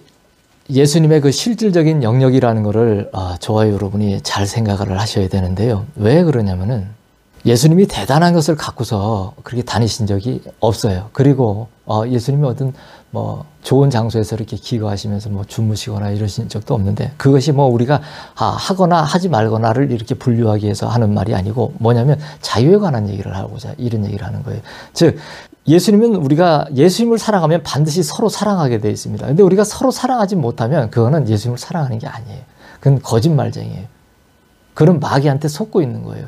예수님의 그 실질적인 영역이라는 것을 저와 여러분이 잘 생각을 하셔야 되는데요. 왜 그러냐면은 예수님이 대단한 것을 갖고서 그렇게 다니신 적이 없어요. 그리고 예수님이 어떤 뭐 좋은 장소에서 이렇게 기거하시면서 뭐 주무시거나 이러신 적도 없는데, 그것이 뭐 우리가 하거나 하지 말거나를 이렇게 분류하기 위해서 하는 말이 아니고 뭐냐면 자유에 관한 얘기를 하고자 이런 얘기를 하는 거예요. 즉 예수님은 우리가 예수님을 사랑하면 반드시 서로 사랑하게 되어 있습니다. 근데 우리가 서로 사랑하지 못하면 그거는 예수님을 사랑하는 게 아니에요. 그건 거짓말쟁이에요. 그런 마귀한테 속고 있는 거예요.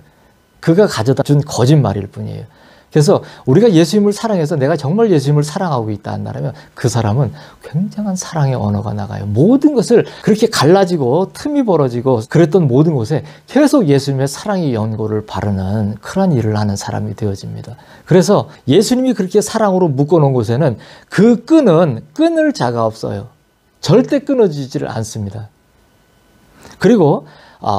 그가 가져다 준 거짓말일 뿐이에요. 그래서 우리가 예수님을 사랑해서 내가 정말 예수님을 사랑하고 있다 한다면 그 사람은 굉장한 사랑의 언어가 나가요. 모든 것을 그렇게 갈라지고 틈이 벌어지고 그랬던 모든 곳에 계속 예수님의 사랑의 연고를 바르는 그런 일을 하는 사람이 되어집니다. 그래서 예수님이 그렇게 사랑으로 묶어놓은 곳에는 그 끈은 끊을 자가 없어요. 절대 끊어지지를 않습니다. 그리고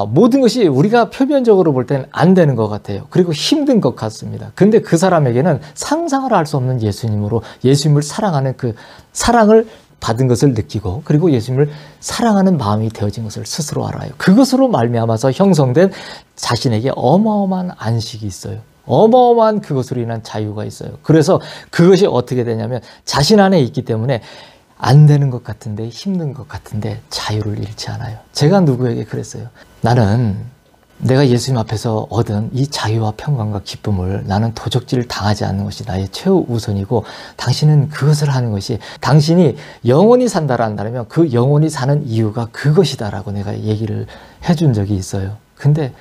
모든 것이 우리가 표면적으로 볼 때는 안 되는 것 같아요. 그리고 힘든 것 같습니다. 근데 그 사람에게는 상상을 할 수 없는 예수님으로 예수님을 사랑하는 그 사랑을 받은 것을 느끼고 그리고 예수님을 사랑하는 마음이 되어진 것을 스스로 알아요. 그것으로 말미암아서 형성된 자신에게 어마어마한 안식이 있어요. 어마어마한 그것으로 인한 자유가 있어요. 그래서 그것이 어떻게 되냐면 자신 안에 있기 때문에 안 되는 것 같은데 힘든 것 같은데 자유를 잃지 않아요. 제가 누구에게 그랬어요. 나는 내가 예수님 앞에서 얻은 이 자유와 평강과 기쁨을 나는 도적질 당하지 않는 것이 나의 최우선이고 당신은 그것을 하는 것이 당신이 영원히 산다라 한다면 그 영원히 사는 이유가 그것이다라고 내가 얘기를 해준 적이 있어요. 근데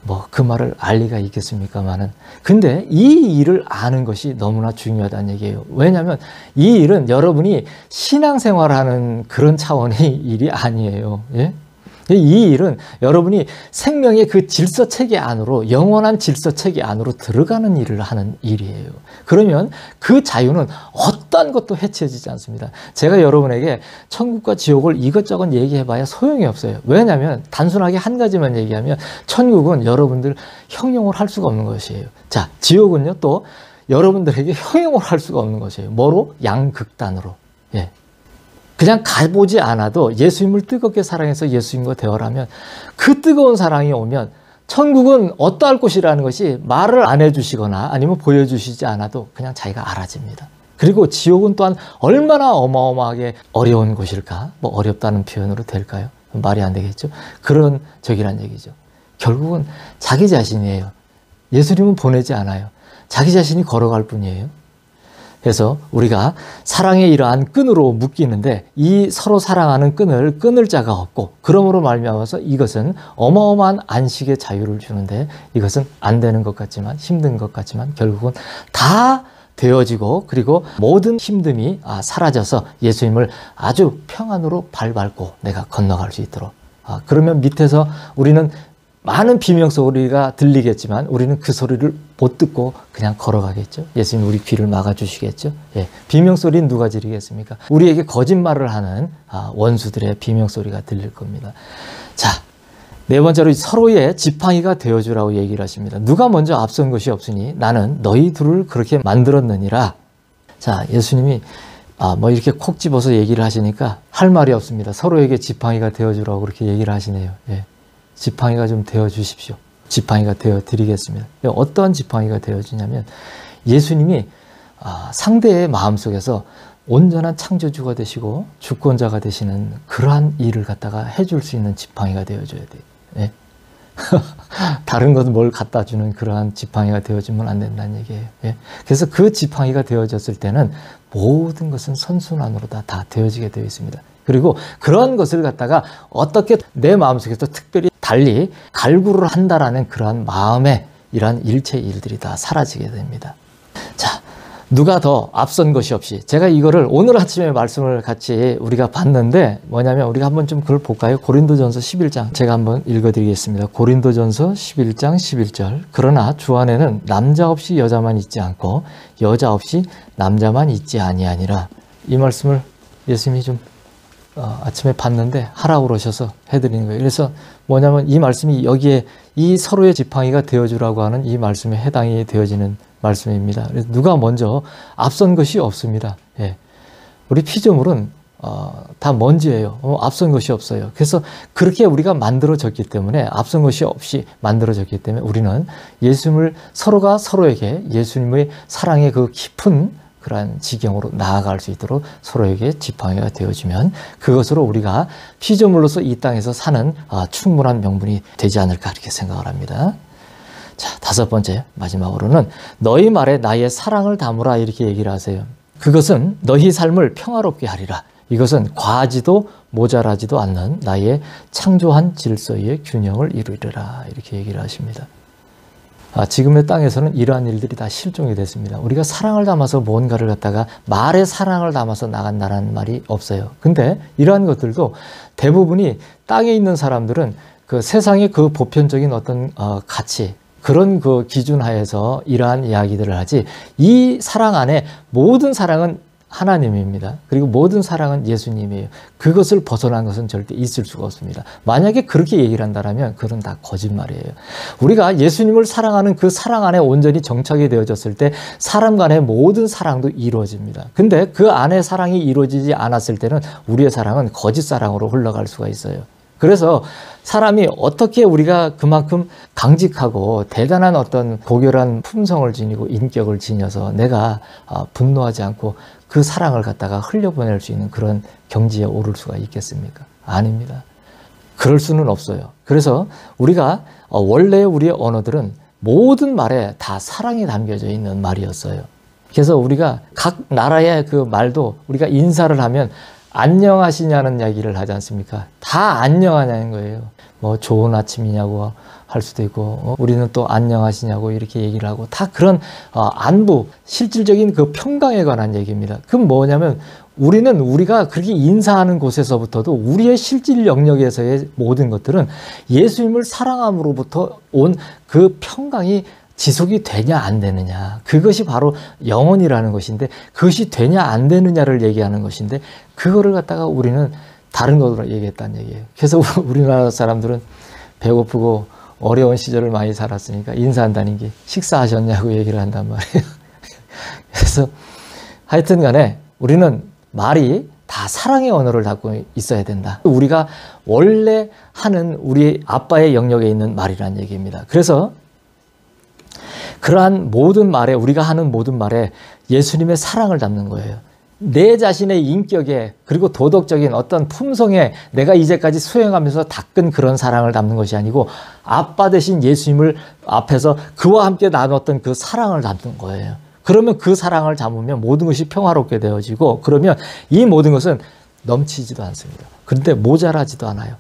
뭐 그 말을 알 리가 있겠습니까마는 근데 이 일을 아는 것이 너무나 중요하다는 얘기예요. 왜냐하면 이 일은 여러분이 신앙생활하는 그런 차원의 일이 아니에요. 예? 이 일은 여러분이 생명의 그 질서체계 안으로 영원한 질서체계 안으로 들어가는 일을 하는 일이에요. 그러면 그 자유는 어떤 것도 해치워지지 않습니다. 제가 여러분에게 천국과 지옥을 이것저것 얘기해봐야 소용이 없어요. 왜냐하면 단순하게 한 가지만 얘기하면 천국은 여러분들 형용을 할 수가 없는 것이에요. 자, 지옥은요 또 여러분들에게 형용을 할 수가 없는 것이에요. 뭐로? 양극단으로. 예. 그냥 가보지 않아도 예수님을 뜨겁게 사랑해서 예수님과 대화를 하면 그 뜨거운 사랑이 오면 천국은 어떠할 곳이라는 것이 말을 안 해주시거나 아니면 보여주시지 않아도 그냥 자기가 알아집니다. 그리고 지옥은 또한 얼마나 어마어마하게 어려운 곳일까? 뭐 어렵다는 표현으로 될까요? 말이 안 되겠죠? 그런 적이란 얘기죠. 결국은 자기 자신이에요. 예수님은 보내지 않아요. 자기 자신이 걸어갈 뿐이에요. 그래서 우리가 사랑의 이러한 끈으로 묶이는데 이 서로 사랑하는 끈을 끊을 자가 없고 그러므로 말미암아서 이것은 어마어마한 안식의 자유를 주는데 이것은 안 되는 것 같지만 힘든 것 같지만 결국은 다 되어지고 그리고 모든 힘듦이 사라져서 예수님을 아주 평안으로 발 밟고 내가 건너갈 수 있도록 그러면 밑에서 우리는 많은 비명 소리가 들리겠지만 우리는 그 소리를 못 듣고 그냥 걸어가겠죠. 예수님 우리 귀를 막아주시겠죠. 예. 비명 소리는 누가 지르겠습니까? 우리에게 거짓말을 하는 원수들의 비명 소리가 들릴 겁니다. 자, 네 번째로 서로의 지팡이가 되어주라고 얘기를 하십니다. 누가 먼저 앞선 것이 없으니 나는 너희 둘을 그렇게 만들었느니라. 자, 예수님이 뭐 이렇게 콕 집어서 얘기를 하시니까 할 말이 없습니다. 서로에게 지팡이가 되어주라고 그렇게 얘기를 하시네요. 예. 지팡이가 좀 되어주십시오. 지팡이가 되어드리겠습니다. 어떠한 지팡이가 되어주냐면 예수님이 상대의 마음속에서 온전한 창조주가 되시고 주권자가 되시는 그러한 일을 갖다가 해줄 수 있는 지팡이가 되어줘야 돼요. 예? 다른 것은 뭘 갖다 주는 그러한 지팡이가 되어주면 안 된다는 얘기예요. 예? 그래서 그 지팡이가 되어졌을 때는 모든 것은 선순환으로 다 되어지게 되어 있습니다. 그리고 그런 것을 갖다가 어떻게 내 마음속에서 특별히 달리 갈구를 한다라는 그러한 마음의 이러한 일체 일들이 다 사라지게 됩니다. 자, 누가 더 앞선 것이 없이 제가 이거를 오늘 아침에 말씀을 같이 우리가 봤는데 뭐냐면 우리가 한번 좀 그걸 볼까요? 고린도전서 11장 제가 한번 읽어드리겠습니다. 고린도전서 11장 11절 그러나 주 안에는 남자 없이 여자만 있지 않고 여자 없이 남자만 있지 아니하니라. 이 말씀을 예수님이 좀 아침에 봤는데 하라고 그러셔서 해드리는 거예요. 그래서 뭐냐면 이 말씀이 여기에 이 서로의 지팡이가 되어주라고 하는 이 말씀에 해당이 되어지는 말씀입니다. 그래서 누가 먼저 앞선 것이 없습니다. 예. 우리 피조물은 다 먼지예요. 앞선 것이 없어요. 그래서 그렇게 우리가 만들어졌기 때문에 앞선 것이 없이 만들어졌기 때문에 우리는 예수님을 서로가 서로에게 예수님의 사랑의 그 깊은 그러한 지경으로 나아갈 수 있도록 서로에게 지팡이가 되어주면 그것으로 우리가 피조물로서 이 땅에서 사는 충분한 명분이 되지 않을까 이렇게 생각을 합니다. 자, 5번째 마지막으로는 너희 말에 나의 사랑을 담으라 이렇게 얘기를 하세요. 그것은 너희 삶을 평화롭게 하리라. 이것은 과하지도 모자라지도 않는 나의 창조한 질서의 균형을 이루리라 이렇게 얘기를 하십니다. 지금의 땅에서는 이러한 일들이 다 실종이 됐습니다. 우리가 사랑을 담아서 뭔가를 갖다가 말에 사랑을 담아서 나간다는 말이 없어요. 근데 이러한 것들도 대부분이 땅에 있는 사람들은 그 세상의 그 보편적인 어떤 가치 그런 그 기준 하에서 이러한 이야기들을 하지 이 사랑 안에 모든 사랑은 하나님입니다. 그리고 모든 사랑은 예수님이에요. 그것을 벗어난 것은 절대 있을 수가 없습니다. 만약에 그렇게 얘기를 한다면 그건 다 거짓말이에요. 우리가 예수님을 사랑하는 그 사랑 안에 온전히 정착이 되어졌을 때 사람 간의 모든 사랑도 이루어집니다. 근데 그 안에 사랑이 이루어지지 않았을 때는 우리의 사랑은 거짓 사랑으로 흘러갈 수가 있어요. 그래서 사람이 어떻게 우리가 그만큼 강직하고 대단한 어떤 고결한 품성을 지니고 인격을 지녀서 내가 분노하지 않고 그 사랑을 갖다가 흘려보낼 수 있는 그런 경지에 오를 수가 있겠습니까? 아닙니다. 그럴 수는 없어요. 그래서 우리가 원래 우리의 언어들은 모든 말에 다 사랑이 담겨져 있는 말이었어요. 그래서 우리가 각 나라의 그 말도 우리가 인사를 하면 안녕하시냐는 이야기를 하지 않습니까? 다 안녕하냐는 거예요. 뭐 좋은 아침이냐고 할 수도 있고 우리는 또 안녕하시냐고 이렇게 얘기를 하고 다 그런 안부, 실질적인 그 평강에 관한 얘기입니다. 그건 뭐냐면 우리가 그렇게 인사하는 곳에서부터도 우리의 실질 영역에서의 모든 것들은 예수님을 사랑함으로부터 온 그 평강이 지속이 되냐 안 되느냐 그것이 바로 영혼이라는 것인데 그것이 되냐 안 되느냐를 얘기하는 것인데 그거를 갖다가 우리는 다른 것으로 얘기했다는 얘기예요. 그래서 우리나라 사람들은 배고프고 어려운 시절을 많이 살았으니까 인사한다는 게 식사하셨냐고 얘기를 한단 말이에요. 그래서 하여튼 간에 우리는 말이 다 사랑의 언어를 갖고 있어야 된다. 우리가 원래 하는 우리 아빠의 영역에 있는 말이라는 얘기입니다. 그래서 그러한 모든 말에 우리가 하는 모든 말에 예수님의 사랑을 담는 거예요. 내 자신의 인격에 그리고 도덕적인 어떤 품성에 내가 이제까지 수행하면서 닦은 그런 사랑을 담는 것이 아니고 아빠 대신 예수님을 앞에서 그와 함께 나눴던 그 사랑을 담는 거예요. 그러면 그 사랑을 담으면 모든 것이 평화롭게 되어지고 그러면 이 모든 것은 넘치지도 않습니다. 그런데 모자라지도 않아요.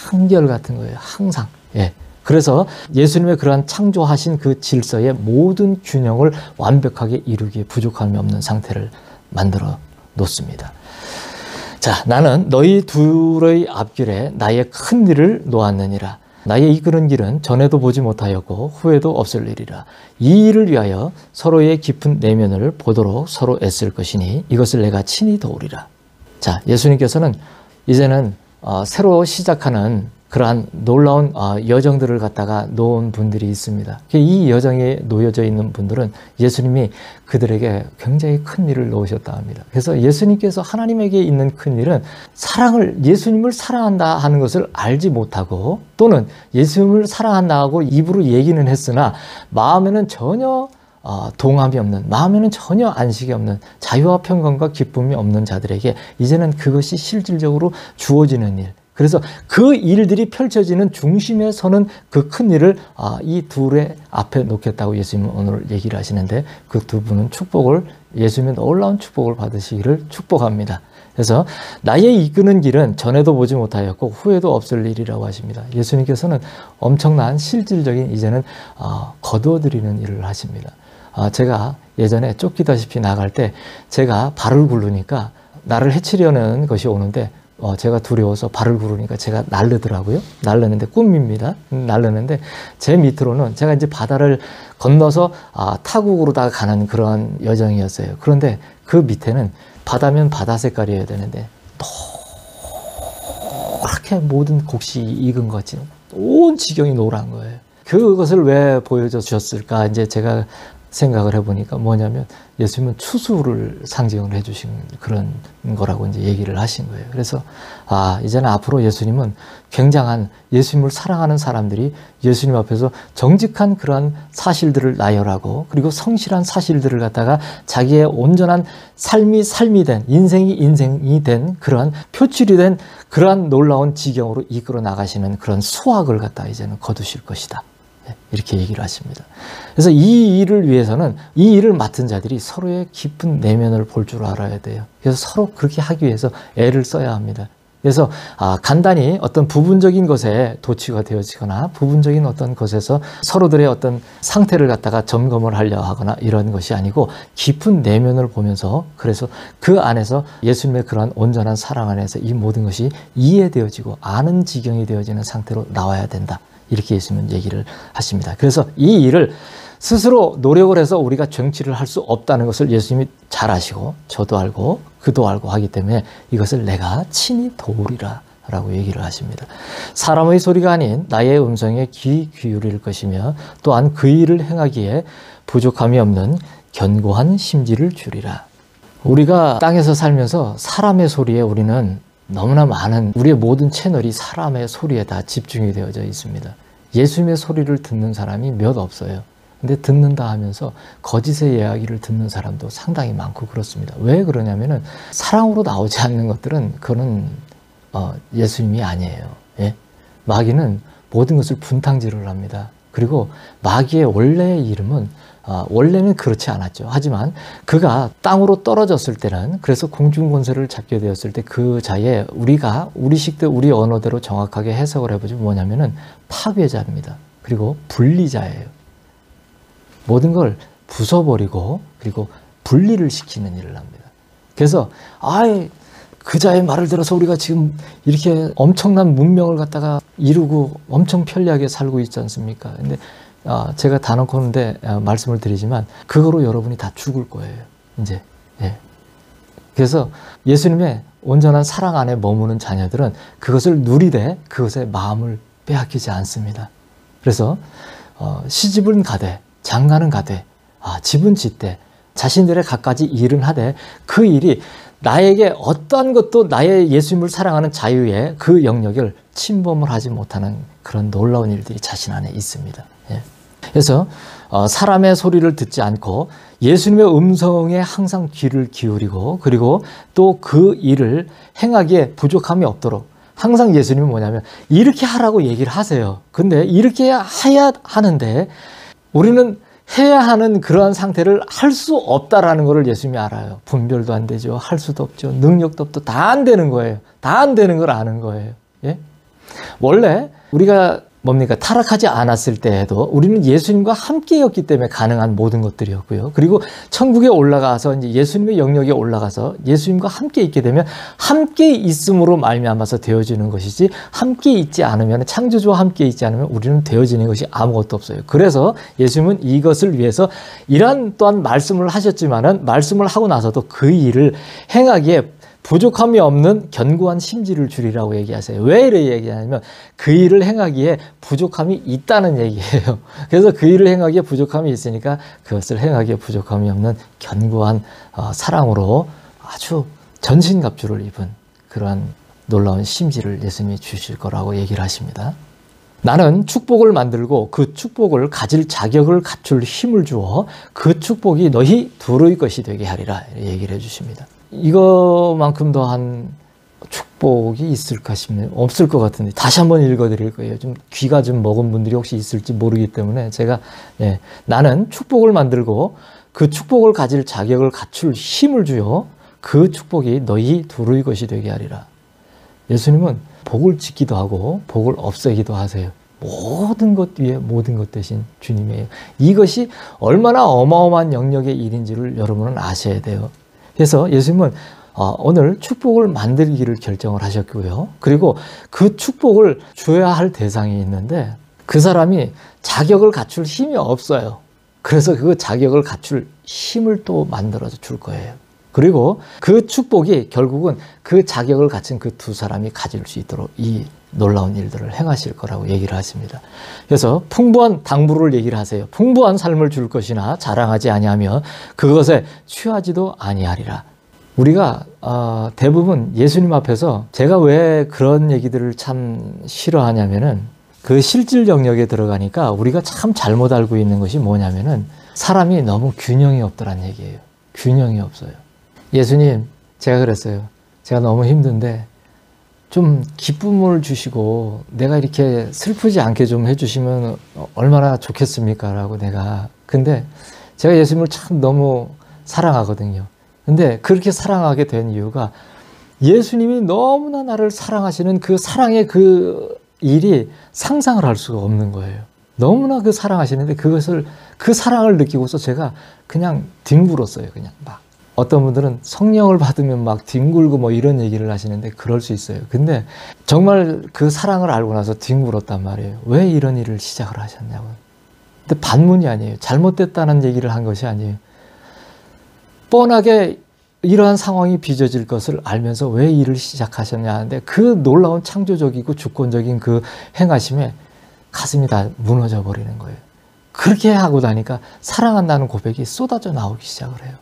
한결같은 거예요. 항상. 예. 그래서 예수님의 그러한 창조하신 그 질서의 모든 균형을 완벽하게 이루기에 부족함이 없는 상태를 만들어 놓습니다. 자, 나는 너희 둘의 앞길에 나의 큰 일을 놓았느니라. 나의 이끄는 길은 전에도 보지 못하였고 후에도 없을 일이라. 이 일을 위하여 서로의 깊은 내면을 보도록 서로 애쓸 것이니 이것을 내가 친히 도우리라. 자, 예수님께서는 이제는 새로 시작하는 그러한 놀라운 여정들을 갖다가 놓은 분들이 있습니다. 이 여정에 놓여져 있는 분들은 예수님이 그들에게 굉장히 큰 일을 놓으셨다 합니다. 그래서 예수님께서 하나님에게 있는 큰 일은 예수님을 사랑한다 하는 것을 알지 못하고 또는 예수님을 사랑한다 하고 입으로 얘기는 했으나 마음에는 전혀 동함이 없는, 마음에는 전혀 안식이 없는, 자유와 평강과 기쁨이 없는 자들에게 이제는 그것이 실질적으로 주어지는 일, 그래서 그 일들이 펼쳐지는 중심에 서는 그 큰 일을 이 둘의 앞에 놓겠다고 예수님은 오늘 얘기를 하시는데 그 두 분은 예수님의 놀라운 축복을 받으시기를 축복합니다. 그래서 나의 이끄는 길은 전에도 보지 못하였고 후에도 없을 일이라고 하십니다. 예수님께서는 엄청난 실질적인 이제는 거두어드리는 일을 하십니다. 제가 예전에 쫓기다시피 나갈 때 제가 발을 굴르니까 나를 해치려는 것이 오는데 제가 두려워서 발을 구르니까 제가 날르더라고요. 날르는데 꿈입니다. 날르는데 제 밑으로는 제가 이제 바다를 건너서 타국으로다가 가는 그런 여정이었어요. 그런데 그 밑에는 바다면 바다 색깔이어야 되는데 노랗게 모든 곡식이 익은 것 같이 온 지경이 노란 거예요. 그것을 왜 보여줘 주셨을까? 이제 제가 생각을 해보니까 뭐냐면 예수님은 추수를 상징을 해주신 그런 거라고 이제 얘기를 하신 거예요. 그래서 이제는 앞으로 예수님은 굉장한 예수님을 사랑하는 사람들이 예수님 앞에서 정직한 그러한 사실들을 나열하고 그리고 성실한 사실들을 갖다가 자기의 온전한 삶이 된 인생이 된 그러한 표출이 된 그러한 놀라운 지경으로 이끌어 나가시는 그런 수확을 갖다가 이제는 거두실 것이다. 이렇게 얘기를 하십니다. 그래서 이 일을 위해서는 이 일을 맡은 자들이 서로의 깊은 내면을 볼 줄 알아야 돼요. 그래서 서로 그렇게 하기 위해서 애를 써야 합니다. 그래서 간단히 어떤 부분적인 것에 도취가 되어지거나 부분적인 어떤 것에서 서로들의 어떤 상태를 갖다가 점검을 하려 하거나 이런 것이 아니고 깊은 내면을 보면서 그래서 그 안에서 예수님의 그러한 온전한 사랑 안에서 이 모든 것이 이해되어지고 아는 지경이 되어지는 상태로 나와야 된다. 이렇게 예수님은 얘기를 하십니다. 그래서 이 일을 스스로 노력을 해서 우리가 정치를 할 수 없다는 것을 예수님이 잘 아시고 저도 알고 그도 알고 하기 때문에 이것을 내가 친히 도우리라 라고 얘기를 하십니다. 사람의 소리가 아닌 나의 음성에 귀 기울일 것이며 또한 그 일을 행하기에 부족함이 없는 견고한 심지를 주리라. 우리가 땅에서 살면서 사람의 소리에 우리는 너무나 많은 우리의 모든 채널이 사람의 소리에 다 집중이 되어져 있습니다. 예수님의 소리를 듣는 사람이 몇 없어요. 근데 듣는다 하면서 거짓의 이야기를 듣는 사람도 상당히 많고 그렇습니다. 왜 그러냐면은 사랑으로 나오지 않는 것들은 그거는 예수님이 아니에요. 예? 마귀는 모든 것을 분탕질을 합니다. 그리고 마귀의 원래의 이름은 원래는 그렇지 않았죠. 하지만 그가 땅으로 떨어졌을 때는 그래서 공중권세를 잡게 되었을 때 그 자에 우리가 우리식대 우리 언어대로 정확하게 해석을 해보죠. 뭐냐면은 파괴자입니다. 그리고 분리자예요. 모든 걸 부숴버리고 그리고 분리를 시키는 일을 합니다. 그래서 그 자의 말을 들어서 우리가 지금 이렇게 엄청난 문명을 갖다가 이루고 엄청 편리하게 살고 있지 않습니까? 근데 제가 단언컨대 말씀을 드리지만 그거로 여러분이 다 죽을 거예요. 이제. 예. 그래서 예수님의 온전한 사랑 안에 머무는 자녀들은 그것을 누리되 그것의 마음을 빼앗기지 않습니다. 그래서 시집은 가되 장가는 가되 집은 짓되 자신들의 갖가지 일은 하되 그 일이 나에게 어떠한 것도 나의 예수님을 사랑하는 자유의 그 영역을 침범을 하지 못하는 그런 놀라운 일들이 자신 안에 있습니다. 예. 그래서 사람의 소리를 듣지 않고 예수님의 음성에 항상 귀를 기울이고 그리고 또 그 일을 행하기에 부족함이 없도록 항상 예수님은 뭐냐면 이렇게 하라고 얘기를 하세요. 근데 이렇게 해야 하는데 우리는 해야 하는 그러한 상태를 할 수 없다라는 것을 예수님이 알아요. 분별도 안 되죠. 할 수도 없죠. 능력도 없고 다 안 되는 거예요. 다 안 되는 걸 아는 거예요. 예? 원래 우리가 타락하지 않았을 때에도 우리는 예수님과 함께였기 때문에 가능한 모든 것들이었고요. 그리고 천국에 올라가서 이제 예수님의 영역에 올라가서 예수님과 함께 있게 되면 함께 있음으로 말미암아서 되어지는 것이지 함께 있지 않으면 창조주와 함께 있지 않으면 우리는 되어지는 것이 아무것도 없어요. 그래서 예수님은 이것을 위해서 이러한 또한 말씀을 하셨지만은 말씀을 하고 나서도 그 일을 행하기에 부족함이 없는 견고한 심지를 주리라고 얘기하세요. 왜 이렇게 얘기하냐면 그 일을 행하기에 부족함이 있다는 얘기예요. 그래서 그 일을 행하기에 부족함이 있으니까 그것을 행하기에 부족함이 없는 견고한 사랑으로 아주 전신갑주를 입은 그러한 놀라운 심지를 예수님이 주실 거라고 얘기를 하십니다. 나는 축복을 만들고 그 축복을 가질 자격을 갖출 힘을 주어 그 축복이 너희 둘의 것이 되게 하리라 얘기를 해주십니다. 이거만큼 더한 축복이 있을까 싶네요. 없을 것 같은데 다시 한번 읽어드릴 거예요. 좀 귀가 좀 먹은 분들이 혹시 있을지 모르기 때문에 제가 나는 축복을 만들고 그 축복을 가질 자격을 갖출 힘을 주어 그 축복이 너희 둘의 것이 되게 하리라. 예수님은 복을 짓기도 하고 복을 없애기도 하세요. 모든 것 위에 모든 것 대신 주님이에요. 이것이 얼마나 어마어마한 영역의 일인지를 여러분은 아셔야 돼요. 그래서 예수님은 오늘 축복을 만들기를 결정을 하셨고요. 그리고 그 축복을 줘야 할 대상이 있는데 그 사람이 자격을 갖출 힘이 없어요. 그래서 그 자격을 갖출 힘을 또 만들어서 줄 거예요. 그리고 그 축복이 결국은 그 자격을 갖춘 그 두 사람이 가질 수 있도록 이 놀라운 일들을 행하실 거라고 얘기를 하십니다. 그래서 풍부한 당부를 얘기를 하세요. 풍부한 삶을 줄 것이나 자랑하지 아니하며 그것에 취하지도 아니하리라. 우리가 대부분 예수님 앞에서 제가 왜 그런 얘기들을 참 싫어하냐면은 그 실질 영역에 들어가니까 우리가 참 잘못 알고 있는 것이 뭐냐면은 사람이 너무 균형이 없더란 얘기예요. 균형이 없어요. 예수님, 제가 그랬어요. 제가 너무 힘든데 좀 기쁨을 주시고 내가 이렇게 슬프지 않게 좀 해주시면 얼마나 좋겠습니까? 라고 내가. 근데 제가 예수님을 참 너무 사랑하거든요. 근데 그렇게 사랑하게 된 이유가 예수님이 너무나 나를 사랑하시는 그 사랑의 그 일이 상상을 할 수가 없는 거예요. 너무나 그 사랑하시는데 그 사랑을 느끼고서 제가 그냥 뒹굴었어요. 그냥 막. 어떤 분들은 성령을 받으면 막 뒹굴고 뭐 이런 얘기를 하시는데 그럴 수 있어요. 근데 정말 그 사랑을 알고 나서 뒹굴었단 말이에요. 왜 이런 일을 시작을 하셨냐고. 근데 반문이 아니에요. 잘못됐다는 얘기를 한 것이 아니에요. 뻔하게 이러한 상황이 빚어질 것을 알면서 왜 일을 시작하셨냐 하는데 그 놀라운 창조적이고 주권적인 그 행하심에 가슴이 다 무너져 버리는 거예요. 그렇게 하고 나니까 사랑한다는 고백이 쏟아져 나오기 시작을 해요.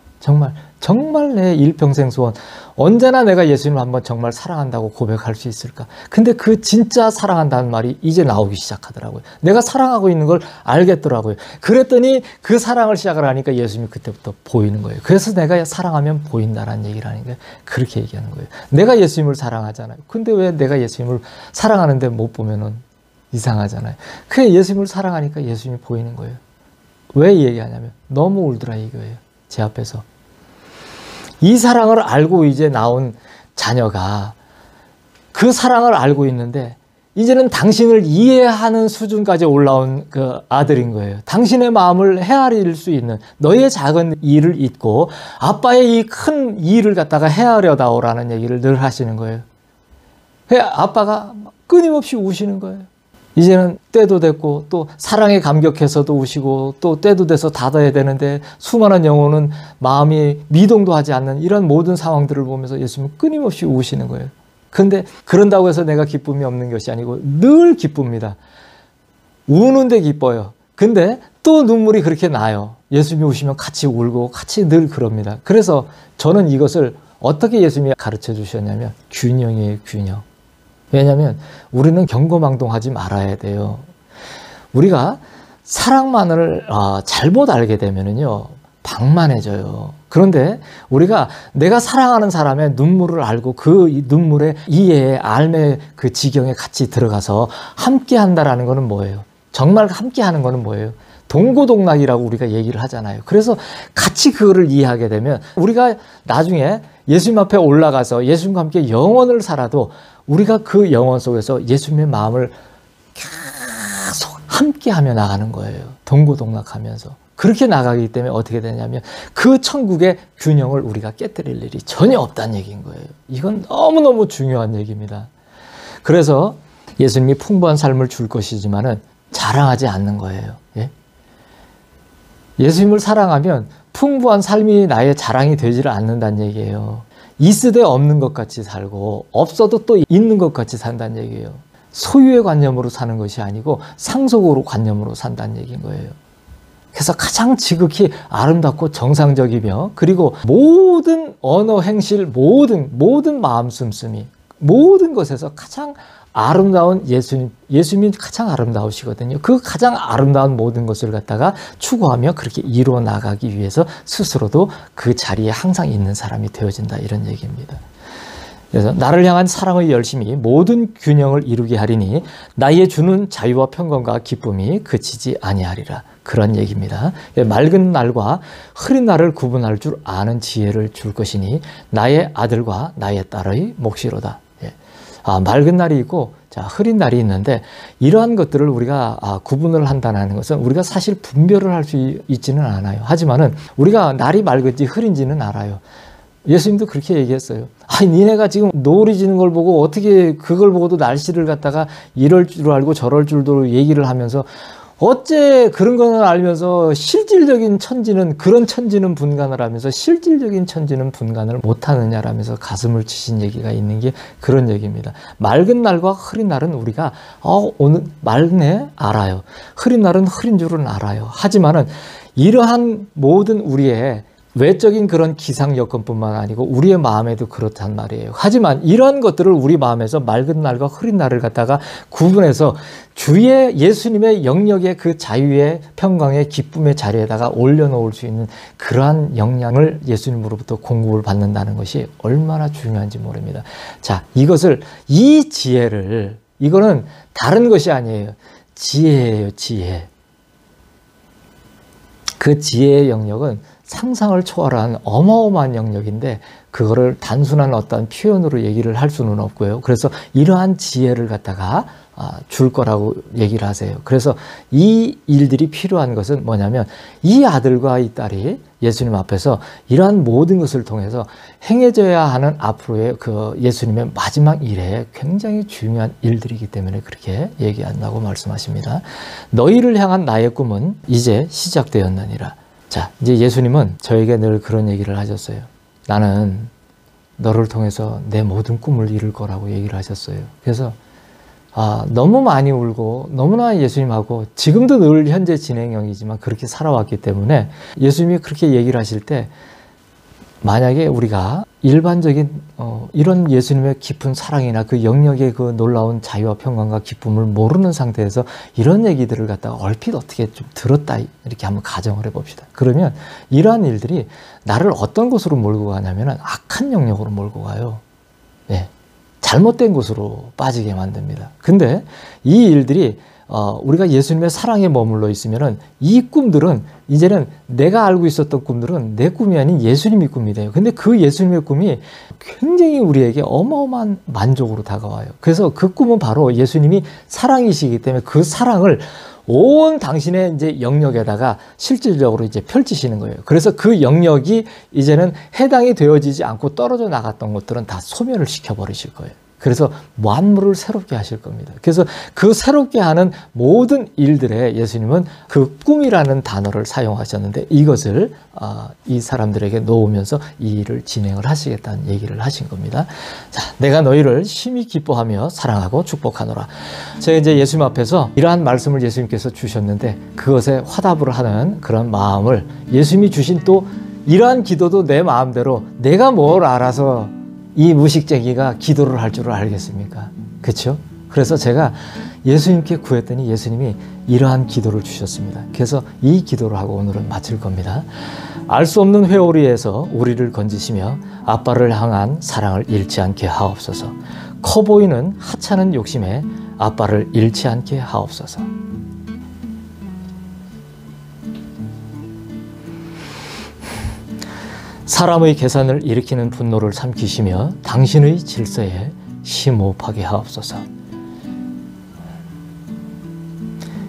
정말 내 일평생 소원, 언제나 내가 예수님을 한번 정말 사랑한다고 고백할 수 있을까? 근데 그 진짜 사랑한다는 말이 이제 나오기 시작하더라고요. 내가 사랑하고 있는 걸 알겠더라고요. 그랬더니 그 사랑을 시작을 하니까 예수님이 그때부터 보이는 거예요. 그래서 내가 사랑하면 보인다라는 얘기를 하니까 그렇게 얘기하는 거예요. 내가 예수님을 사랑하잖아요. 근데 왜 내가 예수님을 사랑하는데 못 보면은 이상하잖아요. 그래 예수님을 사랑하니까 예수님이 보이는 거예요. 왜 얘기하냐면 너무 울더라 이거예요. 제 앞에서. 이 사랑을 알고 이제 나온 자녀가 그 사랑을 알고 있는데 이제는 당신을 이해하는 수준까지 올라온 그 아들인 거예요. 당신의 마음을 헤아릴 수 있는 너의 작은 일을 잊고 아빠의 이 큰 일을 갖다가 헤아려다오라는 얘기를 늘 하시는 거예요. 아빠가 끊임없이 우시는 거예요. 이제는 때도 됐고 또 사랑에 감격해서도 우시고 또 때도 돼서 닫아야 되는데 수많은 영혼은 마음이 미동도 하지 않는 이런 모든 상황들을 보면서 예수님은 끊임없이 우시는 거예요. 그런데 그런다고 해서 내가 기쁨이 없는 것이 아니고 늘 기쁩니다. 우는데 기뻐요. 근데 또 눈물이 그렇게 나요. 예수님이 우시면 같이 울고 같이 늘 그럽니다. 그래서 저는 이것을 어떻게 예수님이 가르쳐 주셨냐면 균형이에요, 균형. 왜냐하면 우리는 경거망동하지 말아야 돼요. 우리가 사랑만을 잘못 알게 되면은요 방만해져요. 그런데 우리가 내가 사랑하는 사람의 눈물을 알고 그 눈물의 이해의 알매 그 지경에 같이 들어가서 함께 한다라는 것은 뭐예요? 정말 함께 하는 것은 뭐예요? 동고동락이라고 우리가 얘기를 하잖아요. 그래서 같이 그거를 이해하게 되면 우리가 나중에 예수님 앞에 올라가서 예수님과 함께 영원을 살아도 우리가 그 영원 속에서 예수님의 마음을 계속 함께하며 나가는 거예요. 동고동락하면서. 그렇게 나가기 때문에 어떻게 되냐면 그 천국의 균형을 우리가 깨뜨릴 일이 전혀 없다는 얘기인 거예요. 이건 너무너무 중요한 얘기입니다. 그래서 예수님이 풍부한 삶을 줄 것이지만은 자랑하지 않는 거예요. 예? 예수님을 사랑하면 풍부한 삶이 나의 자랑이 되지를 않는다는 얘기예요. 있으되 없는 것 같이 살고 없어도 또 있는 것 같이 산다는 얘기예요. 소유의 관념으로 사는 것이 아니고 상속으로 관념으로 산다는 얘기인 거예요. 그래서 가장 지극히 아름답고 정상적이며 그리고 모든 언어 행실 모든 마음 씀씀이 모든 것에서 가장 아름다운 예수님이 가장 아름다우시거든요. 그 가장 아름다운 모든 것을 갖다가 추구하며 그렇게 이루어 나가기 위해서 스스로도 그 자리에 항상 있는 사람이 되어진다 이런 얘기입니다. 그래서 나를 향한 사랑의 열심이 모든 균형을 이루게 하리니 나의 주는 자유와 평강과 기쁨이 그치지 아니하리라. 그런 얘기입니다. 맑은 날과 흐린 날을 구분할 줄 아는 지혜를 줄 것이니 나의 아들과 나의 딸의 몫이로다. 맑은 날이 있고 흐린 날이 있는데 이러한 것들을 우리가 구분을 한다는 것은 우리가 사실 분별을 할 수 있지는 않아요. 하지만은 우리가 날이 맑은지 흐린지는 알아요. 예수님도 그렇게 얘기했어요. 니네가 지금 노을이 지는 걸 보고 어떻게 그걸 보고도 날씨를 갖다가 이럴 줄 알고 저럴 줄도 얘기를 하면서 어째 그런 거는 알면서 실질적인 천지는, 그런 천지는 분간을 하면서 실질적인 천지는 분간을 못하느냐라면서 가슴을 치신 얘기가 있는 게 그런 얘기입니다. 맑은 날과 흐린 날은 우리가 오늘 맑네 알아요. 흐린 날은 흐린 줄은 알아요. 하지만은 이러한 모든 우리의 외적인 그런 기상 여건뿐만 아니고 우리의 마음에도 그렇단 말이에요. 하지만 이러한 것들을 우리 마음에서 맑은 날과 흐린 날을 갖다가 구분해서 주의 예수님의 영역의 그 자유의 평강의 기쁨의 자리에다가 올려놓을 수 있는 그러한 역량을 예수님으로부터 공급을 받는다는 것이 얼마나 중요한지 모릅니다. 자, 이 지혜를, 이거는 다른 것이 아니에요. 지혜예요, 지혜. 그 지혜의 영역은 상상을 초월한 어마어마한 영역인데 그거를 단순한 어떤 표현으로 얘기를 할 수는 없고요. 그래서 이러한 지혜를 갖다가 줄 거라고 얘기를 하세요. 그래서 이 일들이 필요한 것은 뭐냐면 이 아들과 이 딸이 예수님 앞에서 이러한 모든 것을 통해서 행해져야 하는 앞으로의 그 예수님의 마지막 일에 굉장히 중요한 일들이기 때문에 그렇게 얘기한다고 말씀하십니다. 너희를 향한 나의 꿈은 이제 시작되었느니라. 자, 이제 예수님은 저에게 늘 그런 얘기를 하셨어요. 나는 너를 통해서 내 모든 꿈을 이룰 거라고 얘기를 하셨어요. 그래서 너무 많이 울고 너무나 예수님하고 지금도 늘 현재 진행형이지만 그렇게 살아왔기 때문에 예수님이 그렇게 얘기를 하실 때 만약에 우리가 일반적인 이런 예수님의 깊은 사랑이나 그 영역의 그 놀라운 자유와 평강과 기쁨을 모르는 상태에서 이런 얘기들을 갖다가 얼핏 어떻게 좀 들었다 이렇게 한번 가정을 해봅시다. 그러면 이러한 일들이 나를 어떤 곳으로 몰고 가냐면 악한 영역으로 몰고 가요. 네. 잘못된 곳으로 빠지게 만듭니다. 근데 이 일들이 우리가 예수님의 사랑에 머물러 있으면은 이 꿈들은 이제는 내가 알고 있었던 꿈들은 내 꿈이 아닌 예수님의 꿈이 돼요. 근데 그 예수님의 꿈이 굉장히 우리에게 어마어마한 만족으로 다가와요. 그래서 그 꿈은 바로 예수님이 사랑이시기 때문에 그 사랑을 온 당신의 이제 영역에다가 실질적으로 이제 펼치시는 거예요. 그래서 그 영역이 이제는 해당이 되어지지 않고 떨어져 나갔던 것들은 다 소멸을 시켜버리실 거예요. 그래서 만물을 새롭게 하실 겁니다. 그래서 그 새롭게 하는 모든 일들에 예수님은 그 꿈이라는 단어를 사용하셨는데 이것을 이 사람들에게 놓으면서 이 일을 진행을 하시겠다는 얘기를 하신 겁니다. 자, 내가 너희를 심히 기뻐하며 사랑하고 축복하노라. 제가 이제 예수님 앞에서 이러한 말씀을 예수님께서 주셨는데 그것에 화답을 하는 그런 마음을 예수님이 주신 또 이러한 기도도 내 마음대로 내가 뭘 알아서 이 무식쟁이가 기도를 할 줄을 알겠습니까? 그렇죠? 그래서 제가 예수님께 구했더니 예수님이 이러한 기도를 주셨습니다. 그래서 이 기도를 하고 오늘은 마칠 겁니다. 알 수 없는 회오리에서 우리를 건지시며 아빠를 향한 사랑을 잃지 않게 하옵소서. 커 보이는 하찮은 욕심에 아빠를 잃지 않게 하옵소서. 사람의 계산을 일으키는 분노를 삼키시며 당신의 질서에 심호흡하게 하옵소서.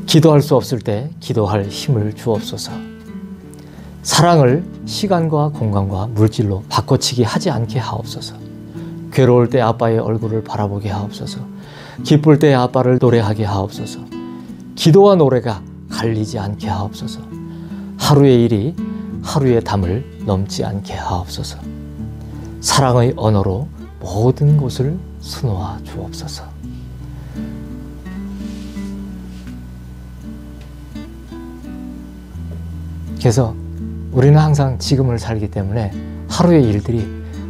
기도할 수 없을 때 기도할 힘을 주옵소서. 사랑을 시간과 공간과 물질로 바꿔치기 하지 않게 하옵소서. 괴로울 때 아빠의 얼굴을 바라보게 하옵소서. 기쁠 때 아빠를 노래하게 하옵소서. 기도와 노래가 갈리지 않게 하옵소서. 하루의 일이 하루의 담을 넘지 않게 하옵소서. 사랑의 언어로 모든 것을 수놓아 주옵소서. 그래서 우리는 항상 지금을 살기 때문에 하루의 일들이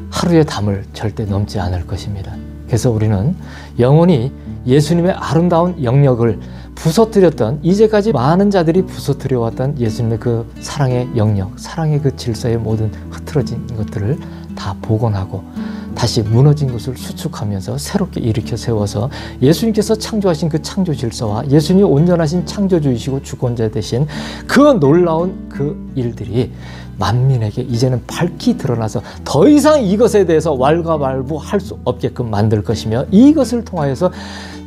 하루의 담을 절대 넘지 않을 것입니다. 그래서 우리는 영원히 예수님의 아름다운 영역을 부서뜨렸던, 이제까지 많은 자들이 부서뜨려 왔던 예수님의 그 사랑의 영역, 사랑의 그 질서의 모든 흐트러진 것들을 다 복원하고 다시 무너진 것을 수축하면서 새롭게 일으켜 세워서 예수님께서 창조하신 그 창조 질서와 예수님이 온전하신 창조주이시고 주권자 되신 그 놀라운 그 일들이 만민에게 이제는 밝히 드러나서 더 이상 이것에 대해서 왈가왈부할 수 없게끔 만들 것이며, 이것을 통하여서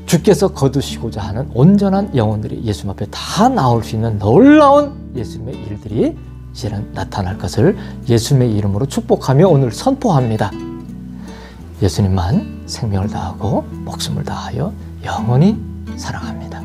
주께서 거두시고자 하는 온전한 영혼들이 예수님 앞에 다 나올 수 있는 놀라운 예수님의 일들이 이제는 나타날 것을 예수님의 이름으로 축복하며 오늘 선포합니다. 예수님만 생명을 다하고 목숨을 다하여 영원히 사랑합니다.